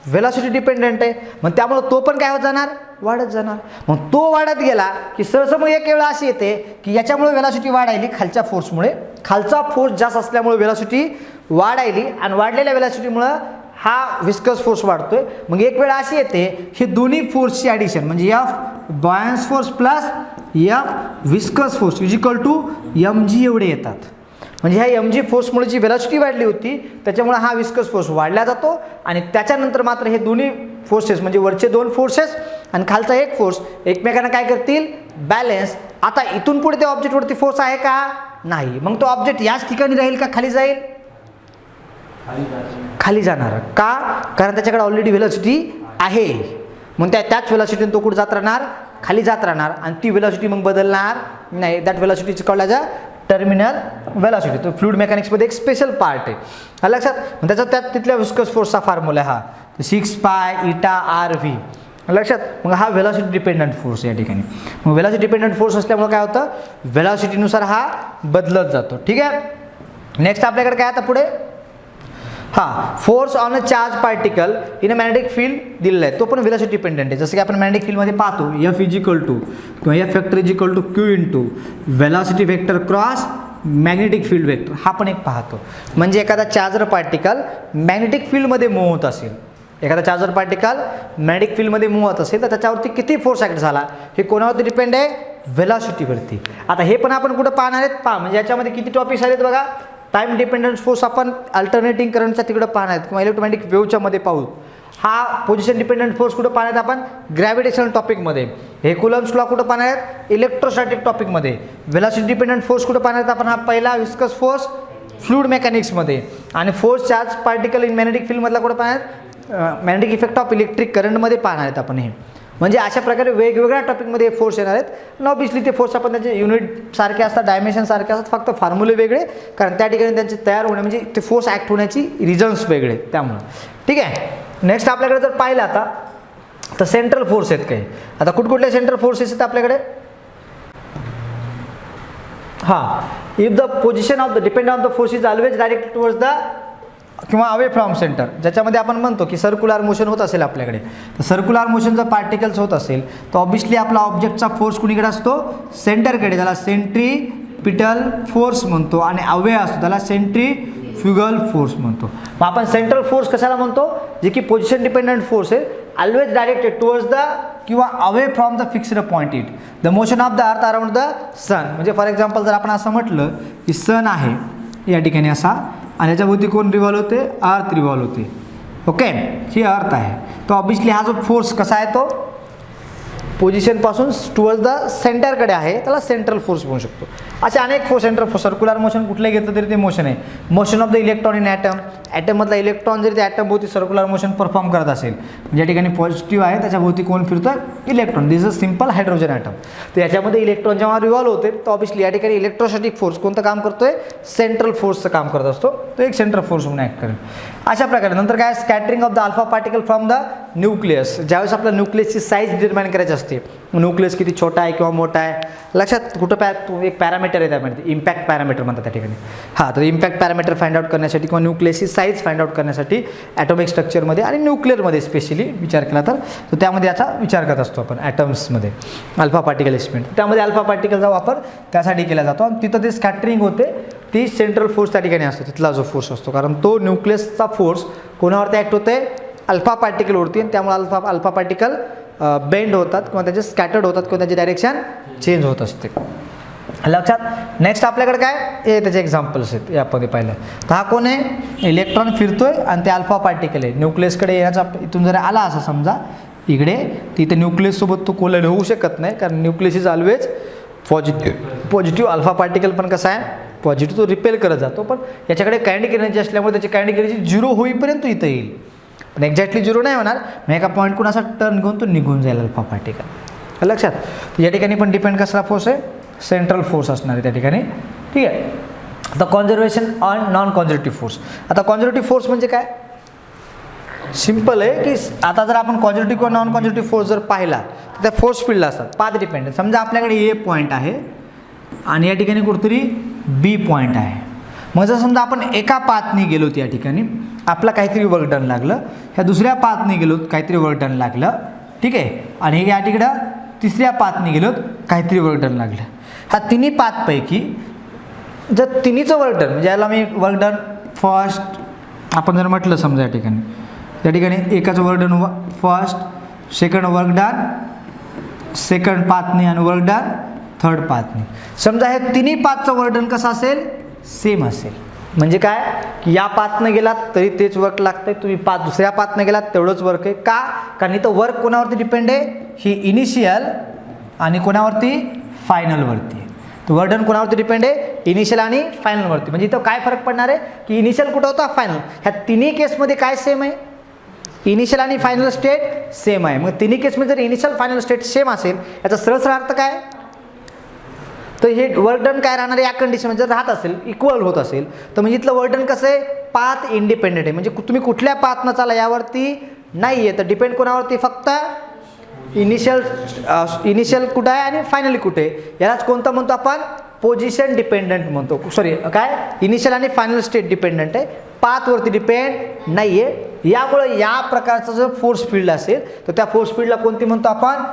वेलॉसिटी डिपेंडंट आहे. मग त्यामुळं तो पण काय होत जाणार, वाढत जाणार. मग तो वाढत गेला की सहसा मग एक वेळ अशी येते की याच्यामुळे वेलॉसिटी वाढायली खालच्या फोर्समुळे, खालचा फोर्स जास्त असल्यामुळे वेलॉसिटी वाढायली, आणि वाढलेल्या वेलॉसिटीमुळं हा विस्कस फोर्स वाढतोय. मग एक वेळ अशी येते ही दोन्ही फोर्सची ॲडिशन म्हणजे F buoyance force plus F viscous force is equal to M G एवढे येतात. म्हणजे ह्या एम जी फोर्समुळे जी वेलॉसिटी वाढली होती त्याच्यामुळे हा विस्कस फोर्स वाढला जातो. आणि त्याच्यानंतर मात्र हे दोन्ही फोर्सेस म्हणजे वरचे दोन फोर्सेस आणि खालचा एक फोर्स एकमेकांना काय करतील, बॅलन्स. आता इथून पुढे त्या ऑब्जेक्टवरती फोर्स आहे का, नाही. मग तो ऑब्जेक्ट याच ठिकाणी राहील का खाली जाईल, खाली जाणार. का, कारण त्याच्याकडे ऑलरेडी वेलॉसिटी आहे. मग त्याच वेलॉसिटीने तो कुठे जात राहणार, खाली जात राहणार. आणि ती वेलॉसिटी मग बदलणार नाही. That velocity is called as a terminal velocity. तो फ्लुइड मेकॅनिक्समध्ये एक स्पेशल पार्ट आहे लक्षात. मग त्याचा तिथल्या विस्कस फोर्सचा फॉर्म्युला आहे हा 6 पाय इटा आर व्ही लक्षात. मग हा वेलॉसिटी डिपेंडंट फोर्स या ठिकाणी. मग वेलॉसिटी डिपेंडंट फोर्स असल्यामुळे काय होतं, वेलॉसिटीनुसार हा बदलत जातो. ठीक आहे. नेक्स्ट आपल्याकडे काय आता पुढे, हां, force on a charge particle in a magnetic field दिलेला आहे, तो पण वेलॉसिटी डिपेंडंट आहे. जसं की आपण मॅग्नेटिक फील्डमध्ये पाहतो एफ इज इक्वल टू किंवा F vector is equal to Q into velocity vector cross magnetic field vector. हा पण एक पाहतो. म्हणजे एखादा चार्जर पार्टिकल मॅग्नेटिक फील्डमध्ये मूव्ह होत असेल, एखादा चार्जर पार्टिकल मॅग्नेटिक फील्डमध्ये मूव्ह होत असेल तर त्याच्यावरती किती फोर्स ॲक्ट झाला हे कोणावरती डिपेंड आहे, वेलॉसिटीवरती. आता हे पण आपण कुठं पाहणार आहेत पहा. म्हणजे याच्यामध्ये किती टॉपिक्स आलेत बघा. टाइम डिपेंडन्स फोर्स आपण अल्टरनेटिंग करंटच्या तिकडं पाहणार आहेत किंवा इलेक्ट्रोमॅग्नेटिक वेव्हच्या मध्ये पाहू. हा पोझिशन डिपेंडंट फोर्स कुठं पाहणार आहेत आपण, ग्रॅव्हिटेशनल टॉपिकमध्ये. हे कुलम्स लॉ कुठं पाहणार आहेत, इलेक्ट्रोस्टॅटिक टॉपिकमध्ये. वेलॉसिटी डिपेंडंट फोर्स कुठं पाहणार आहेत आपण, हा पहिला विस्कस फोर्स फ्लुइड मेकॅनिक्समध्ये. आणि force charge particle in magnetic फील्डमधला कुठं पाहणार आहेत, मॅग्नेटिक इफेक्ट ऑफ इलेक्ट्रिक करंटमध्ये पाहणार आहेत आपण. हे म्हणजे अशा प्रकारे वेगवेगळ्या टॉपिकमध्ये फोर्स येणार आहेत. आणि ऑब्व्हियसली ते फोर्स आपण त्याचे युनिट सारखे असतात, डायमेन्शन सारखे असतात, फक्त फॉर्म्युले वेगळे, कारण त्या ठिकाणी त्यांचे तयार होणे म्हणजे ते फोर्स ॲक्ट होण्याची रिझन्स वेगळे त्यामुळे. ठीक आहे. नेक्स्ट आपल्याकडे जर पाहिलं आता तर सेंट्रल फोर्स आहेत काही. आता कुठकुठले सेंट्रल फोर्सेस आहेत आपल्याकडे, हां, if the position of the depend on the force is always directed towards the किंवा अवे फ्रॉम सेंटर, ज्याच्यामध्ये आपण म्हणतो की सर्क्युलर मोशन होत असेल आपल्याकडे, तर सर्क्युलर मोशन जर पार्टिकल्स होत असेल तर ऑब्व्हियसली आपला ऑब्जेक्टचा फोर्स कुणीकडे असतो, सेंटरकडे. त्याला सेंट्रीपिटल फोर्स म्हणतो. आणि अवे असतो त्याला सेंट्रीफ्युगल फोर्स म्हणतो. मग आपण सेंट्रल फोर्स कशाला म्हणतो, जे की पोझिशन डिपेंडंट फोर्स आहे, ऑलवेज डायरेक्टेड टुवर्ड्स द किंवा away from the fixed point it the motion of the earth around the sun. म्हणजे फॉर एक्झाम्पल जर आपण असं म्हटलं की सन आहे या ठिकाणी असा, आणि याच्याभोवती कोण रिव्हॉल्व होते, अर्थ रिव्हॉल्व होते. ओके, ही अर्थ आहे. तर ऑब्व्हियसली हा जो फोर्स कसा आहे तो पोझिशनपासून टुवर्ड्स द सेंटरकडे आहे, त्याला सेंट्रल फोर्स म्हणू शकतो. असे अनेक force, central force, circular motion कुठले घेतलं तरी ते मोशन आहे. Motion of the electron in atom, ॲटममधला इलेक्ट्रॉन जरी त्या ॲटमभोवती सर्क्युलर मोशन परफॉर्म करत असेल, ज्या ठिकाणी पॉझिटिव्ह आहे त्याच्याभोवती कोण फिरतं, electron. This is simple hydrogen atom. तर याच्यामध्ये इलेक्ट्रॉन जेव्हा रिव्हॉल्व होते तर ऑब्व्हियसली या ठिकाणी इलेक्ट्रोस्टॅटिक फोर्स कोणतं काम करतोय, सेंट्रल फोर्सचं काम करत असतो. तो एक सेंट्रल फोर्स म्हणून ॲक्ट करेल. अशा प्रकारे नंतर काय, scattering of the alpha particle from the nucleus. ज्यावेळेस आपल्या न्यूक्लियसची साईज डिटरमाइन करायची असते, न्यूक्लियस किती छोटा आहे किंवा मोठा आहे, लक्षात कुठं एक पॅरामीटर पॅरामीटर आहे त्यामध्ये, इम्पॅक्ट पॅरामीटर म्हणतात त्या ठिकाणी. हां, तर इम्पॅक्ट पॅरामीटर फाइंड आउट करण्यासाठी किंवा न्यूक्लियसची साईज फाइंड आउट करण्यासाठी ॲटॉमिक स्ट्रक्चरमध्ये आणि न्यूक्लिअरमध्ये स्पेशली विचार केला तर त्यामध्ये याचा विचार करत असतो आपण ॲटम्समध्ये. अल्फा पार्टिकल एस्टिमेट, त्यामध्ये अल्फा पार्टिकलचा वापर त्यासाठी केला जातो आणि तिथं ते स्कॅटरिंग होते, ती सेंट्रल फोर्स त्या ठिकाणी असतो, तिथला जो फोर्स असतो, कारण तो न्यूक्लियसचा फोर्स कोणावरती ॲक्ट होते, अल्फा पार्टिकलवरती, आणि त्यामुळे अल्फा पार्टिकल बेंड होतात किंवा त्याचे स्कॅटर्ड होतात किंवा त्याची डायरेक्शन चेंज होत असते. लक्षात. नेक्स्ट आपल्याकडे काय हे त्याचे एक्झाम्पल्स आहेत यामध्ये पाहिलं तर हा कोण आहे, इलेक्ट्रॉन फिरतोय आणि ते अल्फा पार्टिकल आहे. न्यूक्लियसकडे येण्याचा इथून जर आला असं समजा इकडे, तिथे न्यूक्लियससोबत तो कोलाईड होऊ शकत नाही, कारण nucleus is always positive. Alpha particle पण कसा आहे, पॉझिटिव्ह, तो रिपेल करत जातो, पण याच्याकडे कायनेटिक एनर्जी असल्यामुळे त्याची कायनेटिक एनर्जी 0 होईपर्यंत तो इथं येईल, पण एक्झॅक्टली 0 नाही होणार. मग एका पॉईंटकडून असा टर्न घेऊन तो निघून जाईल अल्फा पार्टिकल. लक्षात. या ठिकाणी पण डिपेंड कसला फोर्स आहे, सेंट्रल फोर्स असणार आहे त्या ठिकाणी. ठीक आहे. आता conservation on non conservative force. आता कॉन्झर्वेटिव्ह फोर्स म्हणजे काय, सिम्पल आहे की आता जर आपण कॉन्झर्वेटिव्ह किंवा नॉन कॉन्झर्वेटिव्ह फोर्स जर पाहिला तर त्या फोर्स फील्ड असतात, पाथ डिपेंडंट. समजा आपल्याकडे ए पॉईंट आहे आणि या ठिकाणी कुठेतरी बी पॉईंट आहे. मग जर समजा आपण एका पाथने गेलो त्या ठिकाणी आपला काहीतरी वर्क डन लागलं, ह्या दुसऱ्या पाथने गेलो काहीतरी वर्क डन लागलं, ठीक आहे, आणि या तिकडं तिसऱ्या पाथने गेलो काहीतरी वर्क डन लागलं. हा तिन्ही पाथपैकी जर तिन्हीचं वर्क डन, म्हणजे याला मी वर्क डन फर्स्ट आपण जर म्हटलं समजा या ठिकाणी एकाचं work done first, second work done second पाथने आणि वर्क डन थर्ड पाथने. समजा हे तिन्ही पाथचं वर्क डन कसं असेल, सेम असेल. म्हणजे काय की या पाथनं गेलात तरी तेच वर्क लागतंय, तुम्ही दुसऱ्या पाथनं गेलात तेवढंच वर्क आहे. का, कारण इथं वर्क कोणावरती डिपेंड आहे, ही इनिशियल आणि कोणावरती, फायनलवरती. तर वर्क डन कोणावरती डिपेंड आहे, इनिशियल आणि फायनलवरती. म्हणजे इथं काय फरक पडणार आहे की इनिशियल कुठं होता, फायनल. ह्या तिन्ही केसमध्ये काय सेम आहे, इनिशियल आणि फायनल स्टेट सेम आहे. मग तिन्ही केसमध्ये जर इनिशियल फायनल स्टेट सेम असेल याचा सरळ अर्थ काय, तर हे वर्क डन काय राहणार या कंडिशनमध्ये जर राहत असेल, इक्वल होत असेल, तर म्हणजे इथलं वर्क डन कसं आहे, पाथ इंडिपेंडेंट आहे. म्हणजे तुम्ही कुठल्या पाथनं चाला यावरती नाही आहे, तर डिपेंड कोणावरती, फक्त इनिशियल कुठं आहे आणि फायनली कुठे आहे. यालाच कोणतं म्हणतो आपण, पोझिशन डिपेंडंट म्हणतो. सॉरी काय, इनिशियल आणि फायनल स्टेट डिपेंडंट आहे, पाथवरती डिपेंड नाही आहे. यामुळे या प्रकारचं जर फोर्स फील्ड असेल तर त्या फोर्स फील्डला कोणती म्हणतो आपण,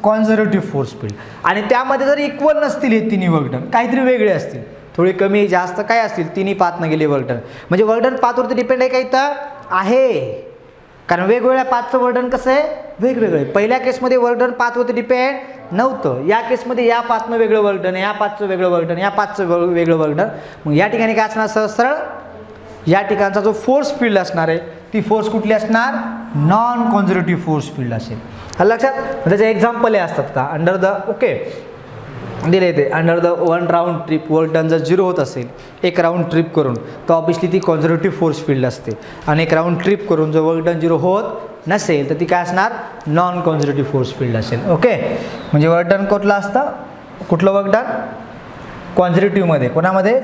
कॉन्झर्वेटिव्ह फोर्स फील्ड. आणि त्यामध्ये जर इक्वल नसतील हे तिन्ही वर्क डन, काहीतरी वेगळे असतील, थोडी कमी जास्त काय असतील, तिन्ही पाथनं गेले वर्क डन, म्हणजे वर्क डन पाथवरती डिपेंड आहे का, इथं आहे. कारण वेगवेगळ्या पाथचं वर्क डन कसं आहे, वेगवेगळं आहे. पहिल्या केसमध्ये वर्क डन पाथवरती डिपेंड नव्हतं, या केसमध्ये या पाथनं वेगळं वर्क डन, या पाथचं वेगळं वर्क डन, या पाथचं वेगळं वर्क डन. मग या ठिकाणी काय असणार, सरळ या ठिकाणचा जो फोर्स फील्ड असणार आहे ती फोर्स कुठली असणार, नॉन कॉन्झर्वेटिव्ह फोर्स फील्ड असेल. लक्षात. त्याचे एक्झाम्पल हे असतात का, अंडर द ओके दिले ते, under the 1 round trip work done जर 0 होत असेल एक राऊंड ट्रिप करून, तर ऑब्वियसली ती कॉन्झर्वेटिव्ह फोर्स फील्ड असते. आणि एक राऊंड ट्रिप करून जर वर्क डन 0 होत नसेल तर ती काय असणार, नॉन कॉन्झर्वेटिव्ह फोर्स फील्ड असेल. ओके. म्हणजे वर्क डन कुठलं असतं, कुठलं वर्क डन, कॉन्झर्वेटिव्हमध्ये. कोणामध्ये,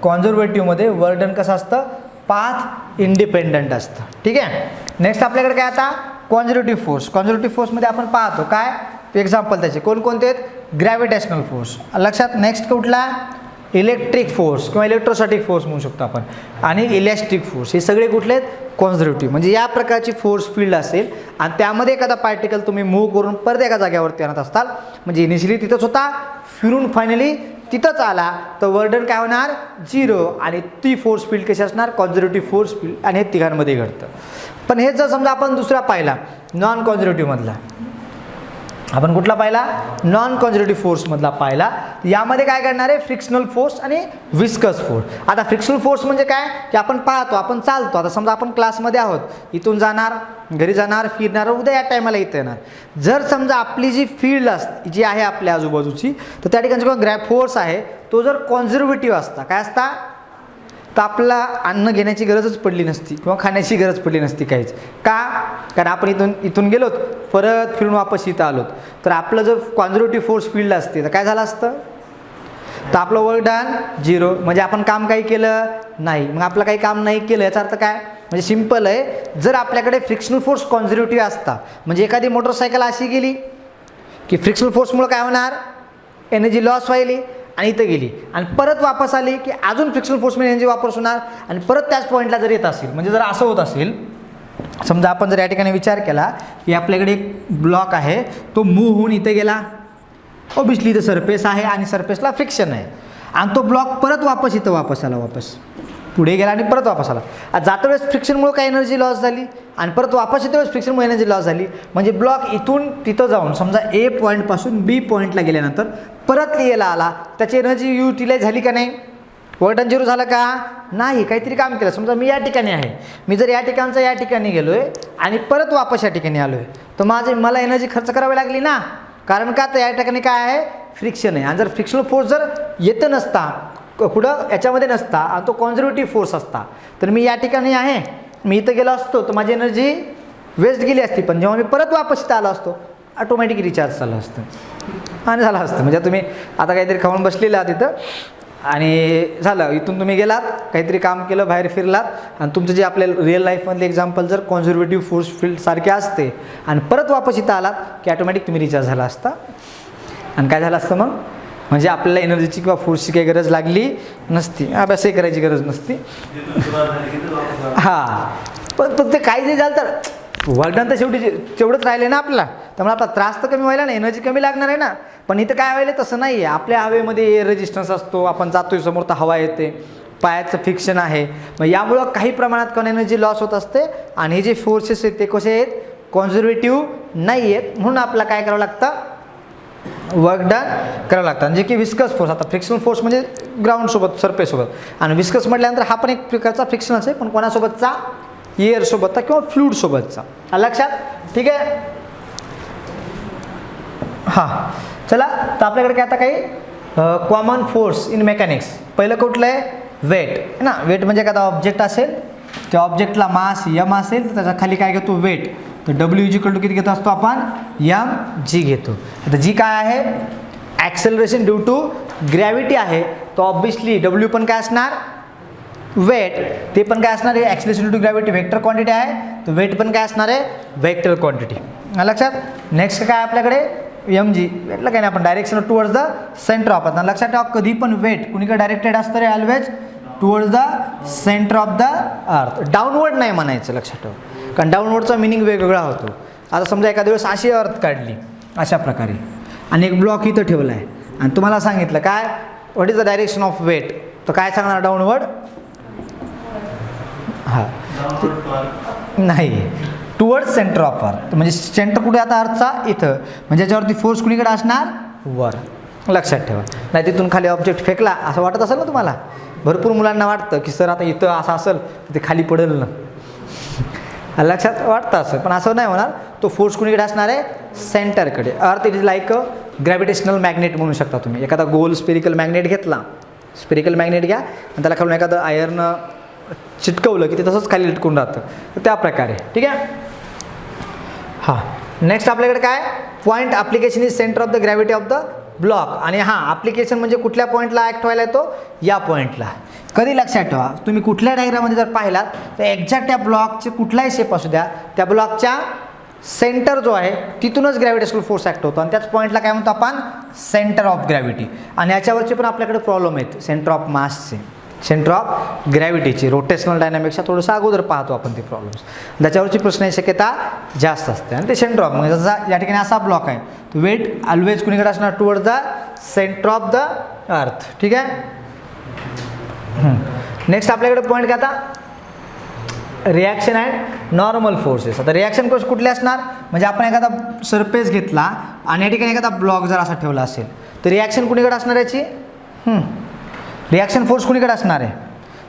कॉन्झर्वेटिव्हमध्ये वर्क डन कसं असतं, पाथ इंडिपेंडंट असतं. ठीक आहे. नेक्स्ट आपल्याकडे काय आता, कॉन्झर्वेटिव्ह फोर्स. कॉन्झर्वेटिव्ह फोर्समध्ये आपण पाहतो काय एक्झाम्पल त्याचे कोणकोणते आहेत, ग्रॅव्हिटेशनल फोर्स. लक्षात. नेक्स्ट कुठला, इलेक्ट्रिक फोर्स किंवा इलेक्ट्रोस्टॅटिक फोर्स म्हणू शकतो आपण, आणि इलॅस्टिक फोर्स. हे सगळे कुठले आहेत, कॉन्झर्वेटिव्ह. म्हणजे या प्रकारची फोर्स फील्ड असेल आणि त्यामध्ये एखादा पार्टिकल तुम्ही मूव्ह करून परत एका जागेवरती आणत असताल, म्हणजे इनिशियली तिथंच होता, फिरून फायनली तिथंच आला, तर वर्क डन काय होणार, 0. आणि ती फोर्स फील्ड कशी असणार, कॉन्झर्वेटिव्ह फोर्स फील्ड. आणि हे तिघांमध्ये घडतं. पण हे जर समजा आपण दुसरा पाहिला, नॉन कॉन्झर्वेटिव्हमधला, आपण कुठला पाहिला, नॉन कॉन्झर्वेटिव्ह फोर्समधला पाहिला, यामध्ये काय करणार आहे, फ्रिक्शनल फोर्स आणि विस्कस फोर्स. आता फ्रिक्शनल फोर्स म्हणजे काय की आपण पाहतो, आपण चालतो, आता समजा आपण क्लासमध्ये आहोत, इथून जाणार, घरी जाणार, फिरणार, उद्या या टायमाला इथं येणार. जर समजा आपली जी फील्ड जी आहे आपल्या आजूबाजूची, तर त्या ठिकाणी जो फोर्स आहे तो जर कॉन्झर्वेटिव्ह असता, काय असता, तर आपल्याला अन्न घेण्याची गरजच पडली नसती किंवा खाण्याची गरज पडली नसती काहीच. का, कारण आपण इथून गेलोत, परत फिरून वापस इथं आलोत, तर आपलं जर कॉन्झर्वेटिव्ह फोर्स फील्ड असते तर काय झालं असतं, तर आपलं वर्क डन 0. म्हणजे आपण काम काही केलं नाही. मग आपलं काही काम नाही केलं याचा अर्थ काय, म्हणजे सिम्पल आहे, जर आपल्याकडे फ्रिक्शनल फोर्स कॉन्झर्वेटिव्ह असता, म्हणजे एखादी मोटरसायकल अशी गेली की फ्रिक्शनल फोर्समुळे काय होणार, एनर्जी लॉस व्हायली, आणि इथं गेली आणि परत वापस आली की अजून फ्रिक्शनल फोर्समध्ये एनर्जी वापस होणार आणि परत त्याच पॉईंटला जर येत असेल, म्हणजे जर असं होत असेल, समजा आपण जर या ठिकाणी विचार केला की आपल्याकडे एक ब्लॉक आहे, तो मूव्ह होऊन इथे गेला, ऑब्विसली इथं सरफेस आहे आणि सरफेसला फ्रिक्शन आहे आणि तो ब्लॉक परत वापस इथं वापस आला, वापस पुढे गेला आणि परत वापस आला. जाता वेळेस फ्रिक्शनमुळे काही एनर्जी लॉस झाली आणि परत वापस येते वेळेस फ्रिक्शनमुळे एनर्जी लॉस झाली. म्हणजे ब्लॉक इथून तिथं जाऊन समजा ए पॉईंटपासून बी पॉईंटला गेल्यानंतर परत यायला आला, त्याची एनर्जी युटिलाइज झाली का नाही? वर्क डन झिरो झालं का नाही? काहीतरी काम केलं. समजा मी या ठिकाणी आहे, मी जर या ठिकाणचं या ठिकाणी गेलो आहे आणि परत वापस या ठिकाणी आलो आहे, तर मला एनर्जी खर्च करावी लागली ना. कारण का, तर या ठिकाणी काय आहे, फ्रिक्शन आहे. आणि जर फ्रिक्शनल फोर्स जर येतं नसता, कुठं याच्यामध्ये नसता आणि तो कॉन्झर्वेटिव्ह फोर्स असता, तर मी या ठिकाणी आहे, मी इथं गेलो असतो तर माझी एनर्जी वेस्ट गेली असती. पण जेव्हा मी परत वापस इथं आलो असतो, ऑटोमॅटिक रिचार्ज झालं असतं आणि झालं असतं. म्हणजे तुम्ही आता काहीतरी खाऊन बसलेलं आहात तिथं आणि झालं, इथून तुम्ही गेलात, काहीतरी काम केलं, बाहेर फिरलात आणि तुमचं जे आपल्या रिअल लाईफमधले एक्झाम्पल जर कॉन्झर्वेटिव्ह फोर्स फील्ड सारखे असते आणि परत वापस इथं आलात की ऑटोमॅटिक तुम्ही रिचार्ज झाला असता. आणि काय झालं असतं मग, म्हणजे आपल्याला एनर्जीची किंवा फोर्सची काही गरज लागली नसती, अभ्यासही करायची गरज नसती. हां, पण ते काही जे झालं तर वर्क डन तर शेवटी तेवढंच राहिले ना आपल्याला, त्यामुळे आपला त्रास तर कमी व्हायला ना, एनर्जी कमी लागणार आहे ना. पण इथं काय व्हायला तसं नाही आहे. आपल्या हवेमध्ये एअर रेजिस्टन्स असतो, आपण जातोय समोर तर हवा येते, पायाचं फ्रिक्शन आहे, मग यामुळं काही प्रमाणात कण एनर्जी लॉस होत असते. आणि हे जे फोर्सेस आहेत ते कसे आहेत, कॉन्झर्वेटिव्ह नाही आहेत. म्हणून आपल्याला काय करावं लागतं, वर्क डन करावं लागतं. आणि जे की विस्कस फोर्स, आता फ्रिक्शनल फोर्स म्हणजे ग्राउंडसोबत, सरफेससोबत, आणि विस्कस म्हटल्यानंतर हा पण एक प्रकारचा फ्रिक्शनच आहे, पण कोणासोबतचा, एअरसोबतचा किंवा फ्लुइडसोबतचा. लक्षात? ठीक आहे. हां, चला, तर आपल्याकडे काय आता काही कॉमन फोर्स इन मेकॅनिक्स. पहिलं कुठलं आहे, वेट ना. वेट म्हणजे एखादा ऑब्जेक्ट असेल, त्या ऑब्जेक्टला मास यम असेल तर त्याच्या खाली काय घेतो, वेट. तर डब्ल्यू इज इक्वल टू किती घेत असतो आपण, यम जी घेतो. आता जी काय आहे, ॲक्सेलरेशन ड्यू टू ग्रॅव्हिटी आहे, तो ऑब्विसली डब्ल्यू पण काय असणार, वेट. ते पण काय असणार आहे, acceleration due to gravity vector quantity आहे, तर वेट पण काय असणार आहे, वेक्टर क्वांटिटी. लक्षात? नेक्स्ट काय आपल्याकडे, एम जी. वेटला काय नाही, आपण direction towards the centre of. आता लक्षात ठेवा, कधी पण वेट कुणीकडे डायरेक्टेड असतं रे, always towards the centre of the earth. Downward नाही म्हणायचं, लक्षात ठेवा, कारण डाऊनवर्डचा मिनिंग वेगवेगळा होतो. आता समजा एखाद्या वेळेस अशी अर्थ काढली अशा प्रकारे आणि एक ब्लॉक इथं ठेवला आहे आणि तुम्हाला सांगितलं काय, what is the direction of weight, तर काय सांगणार, डाऊनवर्ड. हां, नाही, टुवर्ड्स सेंटर ऑफ अर्थ. म्हणजे सेंटर कुठे आता अर्थचा, इथं. म्हणजे याच्यावरती फोर्स कुणीकडे असणार, वर. लक्षात ठेवा. नाही तिथून खाली ऑब्जेक्ट फेकला असं वाटत असेल ना तुम्हाला, भरपूर मुलांना वाटतं की सर आता इथं असं असेल तर ते खाली पडेल ना, लक्षात वाटतं असं, पण असं नाही होणार. तो फोर्स कुणीकडे असणार आहे, सेंटरकडे. Earth it is like a gravitational magnet म्हणू शकता तुम्ही. एखादा गोल स्पेरिकल मॅग्नेट घेतला, स्पेरिकल मॅग्नेट घ्या आणि त्याला खालून एखादं आयर्न चिटकवलं की ते तसंच खाली लटकून राहतं, तर त्या प्रकारे. ठीक आहे. हां, नेक्स्ट आपल्याकडे काय, point application is centre of the gravity of the block. आणि हां, ॲप्लिकेशन म्हणजे कुठल्या पॉईंटला ॲक्ट व्हायला येतो, या पॉईंटला. कधी लक्षात ठेवा, तुम्ही कुठल्या डायग्राममध्ये जर पाहिलात तर एक्झॅक्ट त्या ब्लॉकचे कुठलाही शेप असू द्या, त्या ब्लॉकच्या सेंटर जो आहे तिथूनच ग्रॅव्हिटेशनल फोर्स ॲक्ट होतो आणि त्याच पॉईंटला काय म्हणतो आपण, सेंटर ऑफ ग्रॅव्हिटी. आणि याच्यावरचे पण आपल्याकडे प्रॉब्लेम आहेत, सेंटर ऑफ मासचे, सेंटर ऑफ ग्रॅव्हिटीची. रोटेशनल डायनॅमिक्सच्या थोडंसं अगोदर पाहतो आपण ते प्रॉब्लेम्स, त्याच्यावरची प्रश्नाची शक्यता जास्त असते. आणि ते सेंटर ऑफ, म्हणजे जसा या ठिकाणी असा ब्लॉक आहे, तो वेट ऑलवेज कुणीकडे असणार, towards the centre of the अर्थ. ठीक आहे. नेक्स्ट आपल्याकडे पॉईंट काय आता, रिॲक्शन अँड नॉर्मल फोर्सेस. आता रिॲक्शन फोर्स कुठले असणार, म्हणजे आपण एखादा सरफेस घेतला आणि या ठिकाणी एखादा ब्लॉक जर असा ठेवला असेल तर रिॲक्शन कुणीकडे असणार याची, रिॲक्शन फोर्स कुणीकडे असणार आहे,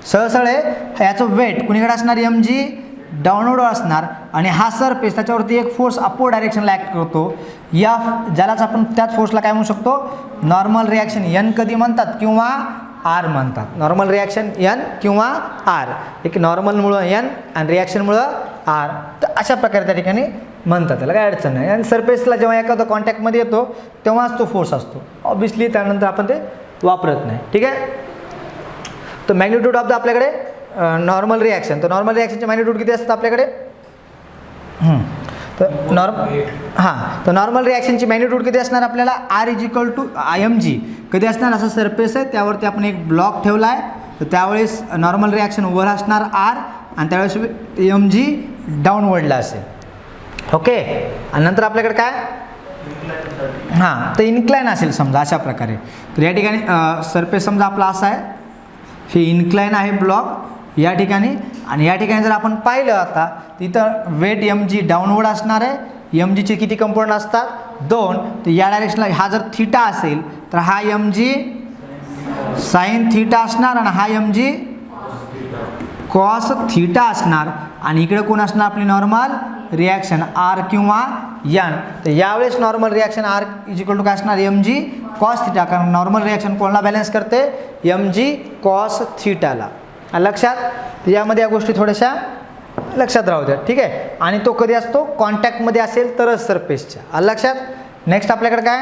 सरळ आहे, याचं वेट कुणीकडे असणार, एम जी डाऊनवर्ड असणार. आणि हा सरफेस त्याच्यावरती एक फोर्स अपवर्ड डायरेक्शनला ॲक्ट करतो, या ज्यालाच आपण त्याच फोर्सला काय म्हणू शकतो, नॉर्मल रिॲक्शन एन कधी म्हणतात किंवा आर म्हणतात. नॉर्मल रिॲक्शन एन किंवा आर, एक नॉर्मलमुळं एन आणि रिॲक्शनमुळं आर, तर अशा प्रकारे त्या ठिकाणी म्हणतात, त्याला काय अडचण नाही. आणि सरफेसला जेव्हा एखादा कॉन्टॅक्टमध्ये येतो तेव्हाच तो फोर्स असतो, ऑब्विसली त्यानंतर आपण ते वापरत नाही. ठीक आहे. तर मॅग्निट्यूड ऑफ द आपल्याकडे नॉर्मल रिॲक्शन, तर नॉर्मल रिॲक्शनचे मॅग्निट्यूड किती असतात आपल्याकडे, तर तर नॉर्मल रिॲक्शनची मॅग्निट्यूड किती असणार आपल्याला R is equal to mg कधी असणार, असं सरफेस आहे त्यावरती आपण एक ब्लॉक ठेवला आहे, तर त्यावेळेस नॉर्मल रिॲक्शन वर असणार आर आणि त्यावेळेस mg डाऊनवर्डला असेल. ओके, आणि नंतर आपल्याकडे काय तर इन्क्लाइन असेल समजा अशा प्रकारे. तर या ठिकाणी सरफेस समजा आपला असा आहे, हे इन्क्लाइन आहे ब्लॉक या ठिकाणी, आणि या ठिकाणी जर आपण पाहिलं आता तिथं वेट mg डाऊनवर्ड असणार आहे. mgचे किती कंपोनंट असतात 2, तर या डायरेक्शनला हा जर थिटा असेल तर हा mg साइन थिटा असणार आणि हा mg कॉस थिटा असणार, आणि इकडे कोण असणार आपली नॉर्मल रिॲक्शन आर किंवा एन. तर यावेळेस normal reaction R is equal to काय असणार mg कॉस थिटा, कारण नॉर्मल रिॲक्शन कोणाला बॅलन्स करते mg कॉस थिटाला. लक्षात, तर यामध्ये या गोष्टी थोड्याशा लक्षात राहू द्या. ठीक आहे, आणि तो कधी असतो कॉन्टॅक्टमध्ये असेल तरच सरफेसच्या. लक्षात. नेक्स्ट आपल्याकडे काय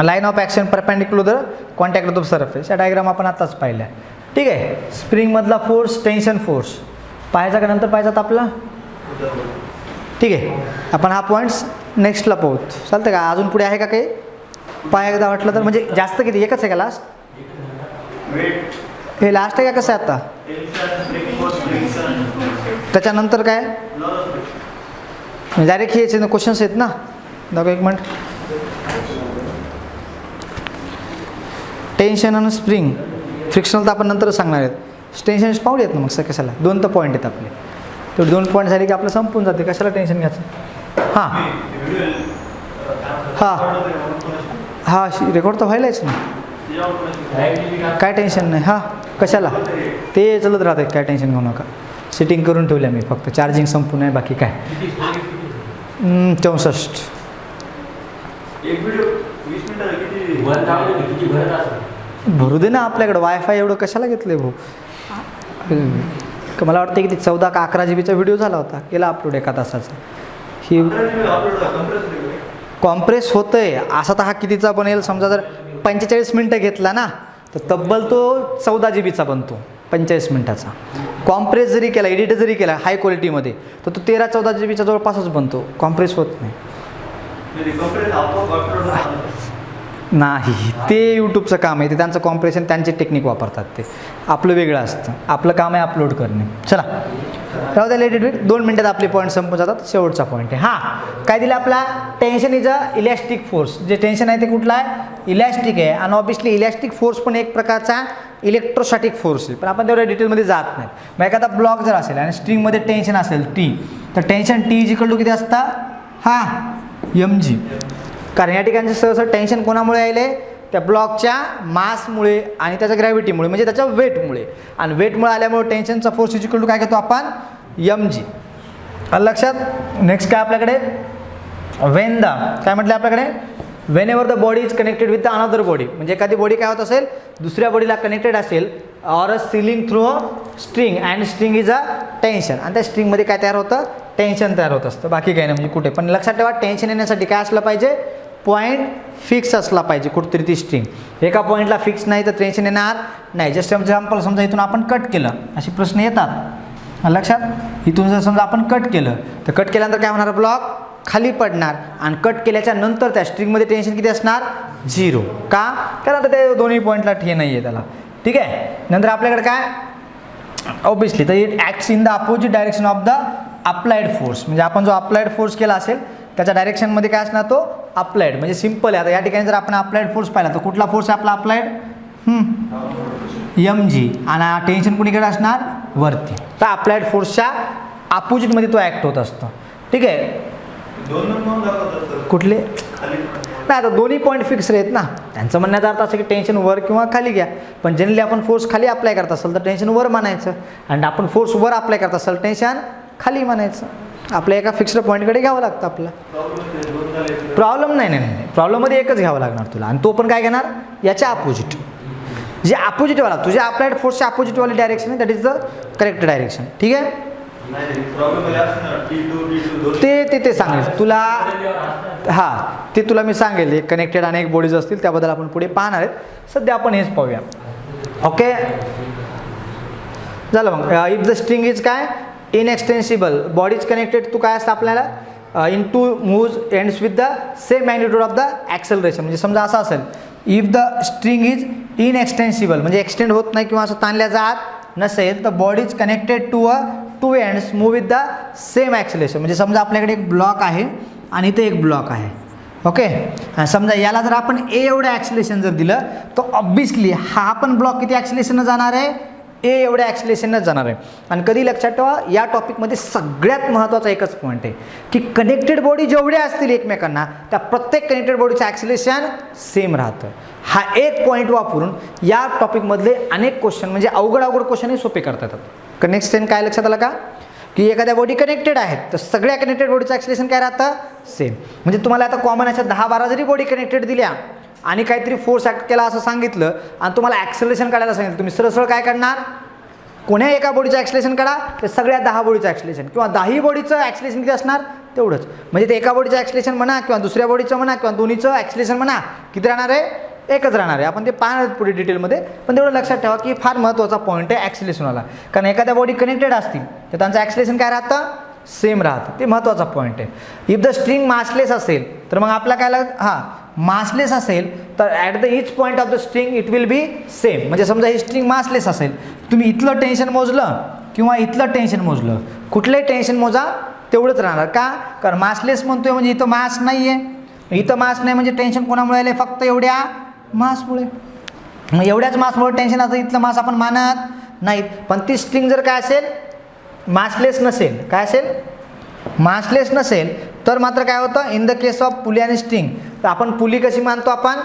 line of action perpendicular contact of surface, या डायग्राम आपण आताच पाहिल्या. ठीक आहे, स्प्रिंगमधला फोर्स टेन्शन फोर्स पाहायचा का नंतर पाहायचा आपला. ठीक आहे, आपण हा पॉईंट्स नेक्स्टला पाहू, चालतं का. अजून पुढे आहे का काही पाहायचा वाटलं तर, म्हणजे जास्त किती एकच आहे का लास्ट, हे लास्ट आहे का कसं आहे आता, त्याच्यानंतर काय डायरेक्ट हे क्वेश्चन्स आहेत ना. दाखव एक मिनिट. टेन्शन आणि स्प्रिंग फ्रिक्शनल तर आपण नंतरच सांगणार आहेत. टेन्शन पाहूयात ना मग कशाला, 2 तर पॉईंट आहेत आपले, तेवढे 2 पॉईंट झाले की आपलं संपून जाते, कशाला टेन्शन घ्यायचं. हां रेकॉर्ड तर व्हायलाच ना, काय टेन्शन नाही. कशाला ते चलत राहतात, काय टेन्शन घेऊ नका. सेटिंग करून ठेवल्या मी, फक्त चार्जिंग संपून आहे, बाकी काय. 64 भरू दे ना, आपल्याकडं वायफाय एवढं कशाला घेतलं भाऊ. मला वाटतं की ते 14 का 11 GB व्हिडिओ झाला होता, केला अपलोड 1 तासाचा. ही कॉम्प्रेस होतं आहे असा, तर हा कितीचा बनेल समजा जर 45 मिनटं घेतला ना तर तब्बल तो 14 GB बनतो 45 मिनटाचा. कॉम्प्रेस जरी केला, एडिट जरी केला हाय क्वालिटीमध्ये तर तो 13-14 GB जवळपासच बनतो, कॉम्प्रेस होत नाही. नाही, ते यूट्यूबचं काम आहे, ते त्यांचं कॉम्प्रेशन त्यांचे टेक्निक वापरतात, ते आपलं वेगळं असतं. आपलं काम आहे अपलोड करणे. चला राहू द्या, लेट इट विट. 2 मिनटात आपले पॉईंट संपून जातात. शेवटचा पॉईंट आहे काय दिला आपला, tension is a elastic force. जे टेन्शन आहे ते कुठला आहे, इलॅस्टिक आहे, आणि ऑब्विसली इलॅस्टिक फोर्स पण एक प्रकारचा इलेक्ट्रोस्टॅटिक फोर्स आहे, पण आपण तेवढ्या डिटेलमध्ये जात नाही. मग एखादा ब्लॉक जर असेल आणि स्ट्रिंगमध्ये टेन्शन असेल टी, तर tension T is equal to किती असतं mg. कारण या ठिकाणी सहसा टेन्शन कोणामुळे यायले, त्या ब्लॉकच्या मासमुळे आणि त्याच्या ग्रॅव्हिटीमुळे, म्हणजे त्याच्या वेटमुळे, आणि वेटमुळे आल्यामुळे टेन्शनचा फोर्स इज इक्वल टू काय घेतो आपण mg. लक्षात. नेक्स्ट काय आपल्याकडे वेन द, काय म्हटलं आपल्याकडे, Wien ever the body is connected with the another body, म्हणजे एखादी बॉडी काय होत असेल दुसऱ्या बॉडीला कनेक्टेड असेल, or a ceiling through a string and string is a tension, आणि त्या स्ट्रिंगमध्ये काय तयार होतं, टेन्शन तयार होत असतं, बाकी काही नाही. म्हणजे कुठे पण लक्षात ठेवा, टेन्शन येण्यासाठी काय असलं पाहिजे, पॉईंट फिक्स असला पाहिजे कुठेतरी. ती स्ट्रिंग एका पॉईंटला फिक्स नाही तर टेन्शन येणार नाही. जस्ट एक्झाम्पल समजा इथून आपण कट केलं, असे प्रश्न येतात लक्षात. इथून जर समजा आपण कट केलं तर कट केल्यानंतर काय होणार, ब्लॉक खाली पडणार, आणि कट केल्याच्या नंतर त्या स्ट्रिंगमध्ये टेन्शन किती असणार 0. का, कारण आता ते दोन्ही पॉईंटला हे नाही आहे त्याला. ठीक आहे. नंतर आपल्याकडे काय ऑब्विसली तर it acts in the opposite direction of the applied force, म्हणजे आपण जो अप्लाइड फोर्स केला असेल त्याच्या डायरेक्शनमध्ये काय असणार, तो अप्लाइड. म्हणजे सिम्पल आहे. आता या ठिकाणी जर आपण अप्लाइड फोर्स पाहिला तर कुठला फोर्स आहे आपला अप्लाइड mg, आणि टेन्शन कुणीकडे असणार वरती. तर अप्लाइड फोर्सच्या अपोजिटमध्ये तो ॲक्ट होत असतो. ठीक आहे. कुठले नाही, आता दोन्ही पॉईंट फिक्स आहेत ना. त्यांचं म्हणण्याचा अर्थ असं की टेन्शन वर किंवा खाली घ्या, पण जनरली आपण फोर्स खाली अप्लाय करत असेल तर टेन्शन वर मानायचं, आणि आपण फोर्स वर अप्लाय करत असेल टेन्शन खाली मानायचं. आपल्या एका फिक्स्ड पॉईंटकडे घ्यावं लागतं आपलं. प्रॉब्लेम नाही, प्रॉब्लेममध्ये एकच घ्यावं लागणार तुला, आणि तो पण काय घेणार, याच्या अपोजिट, जे अपोजिटवाला तुझ्या अप्लाइड फोर्सच्या अपोजिटवाली डायरेक्शन आहे, that is the correct direction. ठीक आहे. ते सांगेल तुला, ते तुला मी सांगेल. एक कनेक्टेड आणि एक बॉडीज असतील त्याबद्दल आपण पुढे पाहणार आहेत. सध्या आपण हेच पाहूया. ओके झालं. मग इफ द स्ट्रिंग इज काय inextensible body is connected to काय असतं आपल्याला in two moves ends with the same magnitude of the acceleration. म्हणजे समजा असं असेल, if the string is inextensible म्हणजे एक्सटेंड होत नाही किंवा असं ताणल्या जात नसेल, तर body is connected to two ends move with the same acceleration. म्हणजे समजा आपल्याकडे एक ब्लॉक आहे आणि इथे एक ब्लॉक आहे, ओके. समजा याला जर आपण ए एवढं ॲक्सिलेशन जर दिलं, तर ऑब्वियसली हा पण ब्लॉक किती ॲक्सिलेशननं जाणार आहे, ए एवढ्या ॲक्सिलेशनच जाणार आहे. आणि कधी लक्षात ठेवा, या टॉपिकमध्ये सगळ्यात महत्त्वाचा एकच पॉईंट आहे की कनेक्टेड बॉडी जेवढे असतील एकमेकांना, त्या प्रत्येक कनेक्टेड बॉडीचं ॲक्सिलेशन सेम राहतं. हा एक पॉईंट वापरून या टॉपिकमधले अनेक क्वेश्चन म्हणजे अवघड क्वेश्चनही सोपे करता येतात. कनेक्शन काय लक्षात आलं का, की एखाद्या बॉडी कनेक्टेड आहेत तर सगळ्या कनेक्टेड बॉडीचं ॲक्सिलेशन काय राहतं, सेम. म्हणजे तुम्हाला आता कॉमन अशा 10-12 जरी बॉडी कनेक्टेड दिल्या आणि काहीतरी फोर्स ॲक्ट केला असं सांगितलं आणि तुम्हाला ॲक्सेलरेशन काढायला सांगितलं, तुम्ही सरळ काय काढणार, कोण्या एका बॉडीचं ॲक्सेलरेशन काढा, ते सगळ्या 10 बॉडीचं ॲक्सेलरेशन किंवा 10 बॉडीचं ॲक्सेलरेशन किती असणार तेवढंच. म्हणजे ते एका बॉडीचं ॲक्सेलरेशन म्हणा किंवा दुसऱ्या बॉडीचं म्हणा किंवा दोन्हीचं ॲक्सेलरेशन म्हणा, किती राहणार आहे, एकच राहणार आहे. आपण ते पाहणार पुढे डिटेलमध्ये, पण तेवढं लक्षात ठेवा की फार महत्त्वाचा पॉईंट आहे ॲक्सेलरेशनवाला. कारण एखाद्या बॉडी कनेक्टेड असतील तर त्यांचं ॲक्सेलरेशन काय राहतं, सेम राहतं. ते महत्त्वाचा पॉईंट आहे. इफ द स्ट्रिंग मासलेस असेल तर मग आपला काय मासलेस असेल तर at the each point of the string it will be same. म्हणजे समजा ही स्ट्रिंग मासलेस असेल, तुम्ही इथलं टेन्शन मोजलं किंवा इथलं टेन्शन मोजलं, कुठलंही टेन्शन मोजा तेवढंच राहणार. का, कारण मासलेस म्हणतोय म्हणजे इथं मास नाही आहे, इथं मास नाही म्हणजे टेन्शन कोणामुळे आले, फक्त एवढ्या मासमुळे. मग एवढ्याच मासमुळे टेन्शन असं, इथलं मास आपण मानत नाहीत. पण ती स्ट्रिंग जर काय असेल, मासलेस नसेल, काय असेल, मासलेस नसेल, तर मात्र काय होतं, in the case of pulley आणि स्ट्रिंग, तर आपण पुली कशी मानतो, आपण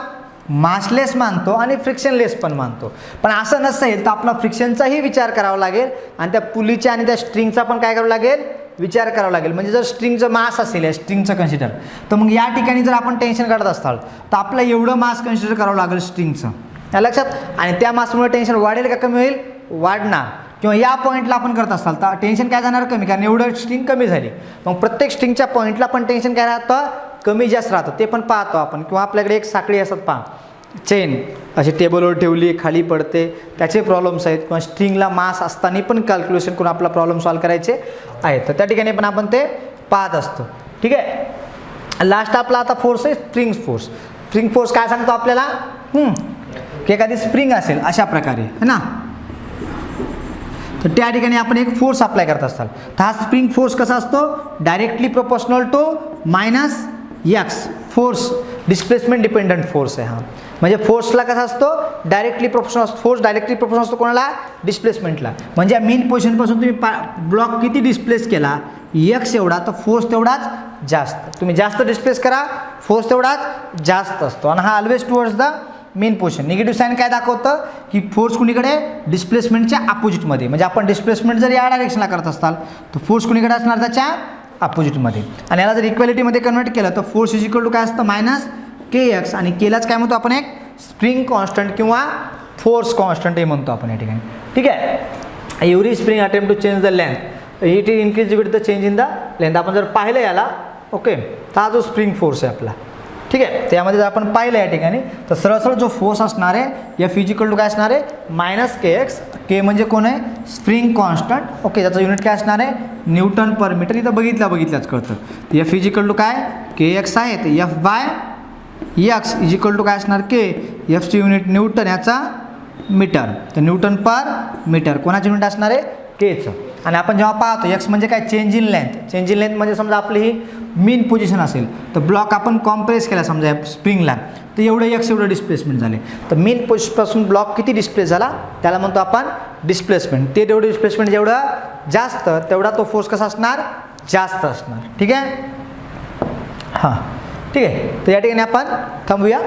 मासलेस मानतो आणि फ्रिक्शनलेस पण मानतो. पण असं नसेल तर आपला फ्रिक्शनचाही विचार करावा लागेल आणि त्या पुलीच्या आणि त्या स्ट्रिंगचा पण काय करावं लागेल, विचार करावा लागेल. म्हणजे जर स्ट्रिंगचं मास असेल, या स्ट्रिंगचं कन्सिडर, तर मग या ठिकाणी जर आपण टेन्शन काढत असाल तर आपलं एवढं मास कन्सिडर करावं लागेल स्ट्रिंगचं, या लक्षात. आणि त्या मासमुळे टेन्शन वाढेल का कमी होईल, वाढणार. किंवा या पॉईंटला आपण करत असाल तर टेन्शन काय जाणार, कमी, कारण एवढं स्ट्रिंग कमी झाली. मग प्रत्येक स्ट्रिंगच्या पॉईंटला पण टेन्शन काय राहतं, कमी जास्त राहतं, ते पण पाहतो आपण. किंवा आपल्याकडे एक साखळी असतात पहा, चेन अशी टेबलवर ठेवली खाली पडते, त्याचे प्रॉब्लेम्स आहेत. किंवा स्ट्रिंगला मास असताना पण कॅल्क्युलेशन करून आपला प्रॉब्लेम सॉल्व करायचे आहेत, तर त्या ठिकाणी पण आपण ते पाहत असतो. ठीक आहे. लास्ट आपला आता फोर्स आहे स्प्रिंग फोर्स. स्प्रिंग फोर्स काय सांगतो आपल्याला, की एखादी स्प्रिंग असेल अशा प्रकारे है ना, तर त्या ठिकाणी आपण एक फोर्स अप्लाय करत असाल, तर हा स्प्रिंग फोर्स कसा असतो, directly proportional to minus X. Force displacement dependent force आहे हा. म्हणजे फोर्सला कसा असतो, डायरेक्टली प्रोपोर्शनल असतो. फोर्स डायरेक्टली प्रोपोर्शनल असतो कोणाला, डिस्प्लेसमेंटला. म्हणजे मेन पोझिशनपासून तुम्ही ब्लॉक किती डिस्प्लेस केला, एक्स एवढा, तर फोर्स तेवढाच जास्त. तुम्ही जास्त डिस्प्लेस करा, फोर्स तेवढाच जास्त असतो. आणि हा always towards the mean position. Negative sign काय दाखवतं, की फोर्स कुणीकडे, डिस्प्लेसमेंटच्या अपोजिटमध्ये. म्हणजे आपण डिस्प्लेसमेंट जर या डायरेक्शनला करत असाल तर फोर्स कुणीकडे असणार, त्याच्या अपोजिटमध्ये. आणि याला जर इक्वॅलिटीमध्ये कन्वर्ट केलं तर फोर्स इज इक्वल टू काय असतं, मायनस के एक्स. आणि केलाच काय म्हणतो आपण, एक स्प्रिंग कॉन्स्टंट किंवा फोर्स कॉन्स्टंट हे म्हणतो आपण या ठिकाणी. ठीक आहे. Every spring attempt to change the length it is increase with the change in the length. आपण जर पाहिलं याला, ओके, तर हा जो स्प्रिंग फोर्स आहे आपला, ठीक आहे, त्यामध्ये जर आपण पाहिलं या ठिकाणी तर सरळ जो फोर्स असणार आहे एफ इजिकल टू काय असणार आहे, मायनस के एक्स. के म्हणजे कोण आहे, स्प्रिंग कॉन्स्टंट, ओके, त्याचं युनिट काय असणार आहे, न्यूटन पर मीटर. इथं बघितल्याच कळतं. एफ इजिकल टू काय, के एक्स आहे, तर एफ बाय एक्स इजिकल टू काय असणार, के. एफची युनिट न्यूटन, याचा मीटर, तर न्यूटन पर मीटर कोणाचं युनिट असणार आहे, केचं. आणि आपण जेव्हा पाहतो एक्स म्हणजे काय, change in length. Change in length म्हणजे समजा आपली ही मीन पोझिशन असेल तर ब्लॉक आपण कॉम्प्रेस केला समजा स्प्रिंगला, तर एवढं एक्स एवढं डिस्प्लेसमेंट झाले. तर मेन पोझिशनपासून ब्लॉक किती डिस्प्लेस झाला त्याला म्हणतो आपण डिस्प्लेसमेंट. ते तेवढं डिस्प्लेसमेंट जेवढं जास्त तेवढा तो फोर्स कसा असणार, जास्त असणार. ठीक आहे. हां, ठीक आहे. तर या ठिकाणी आपण थांबूया.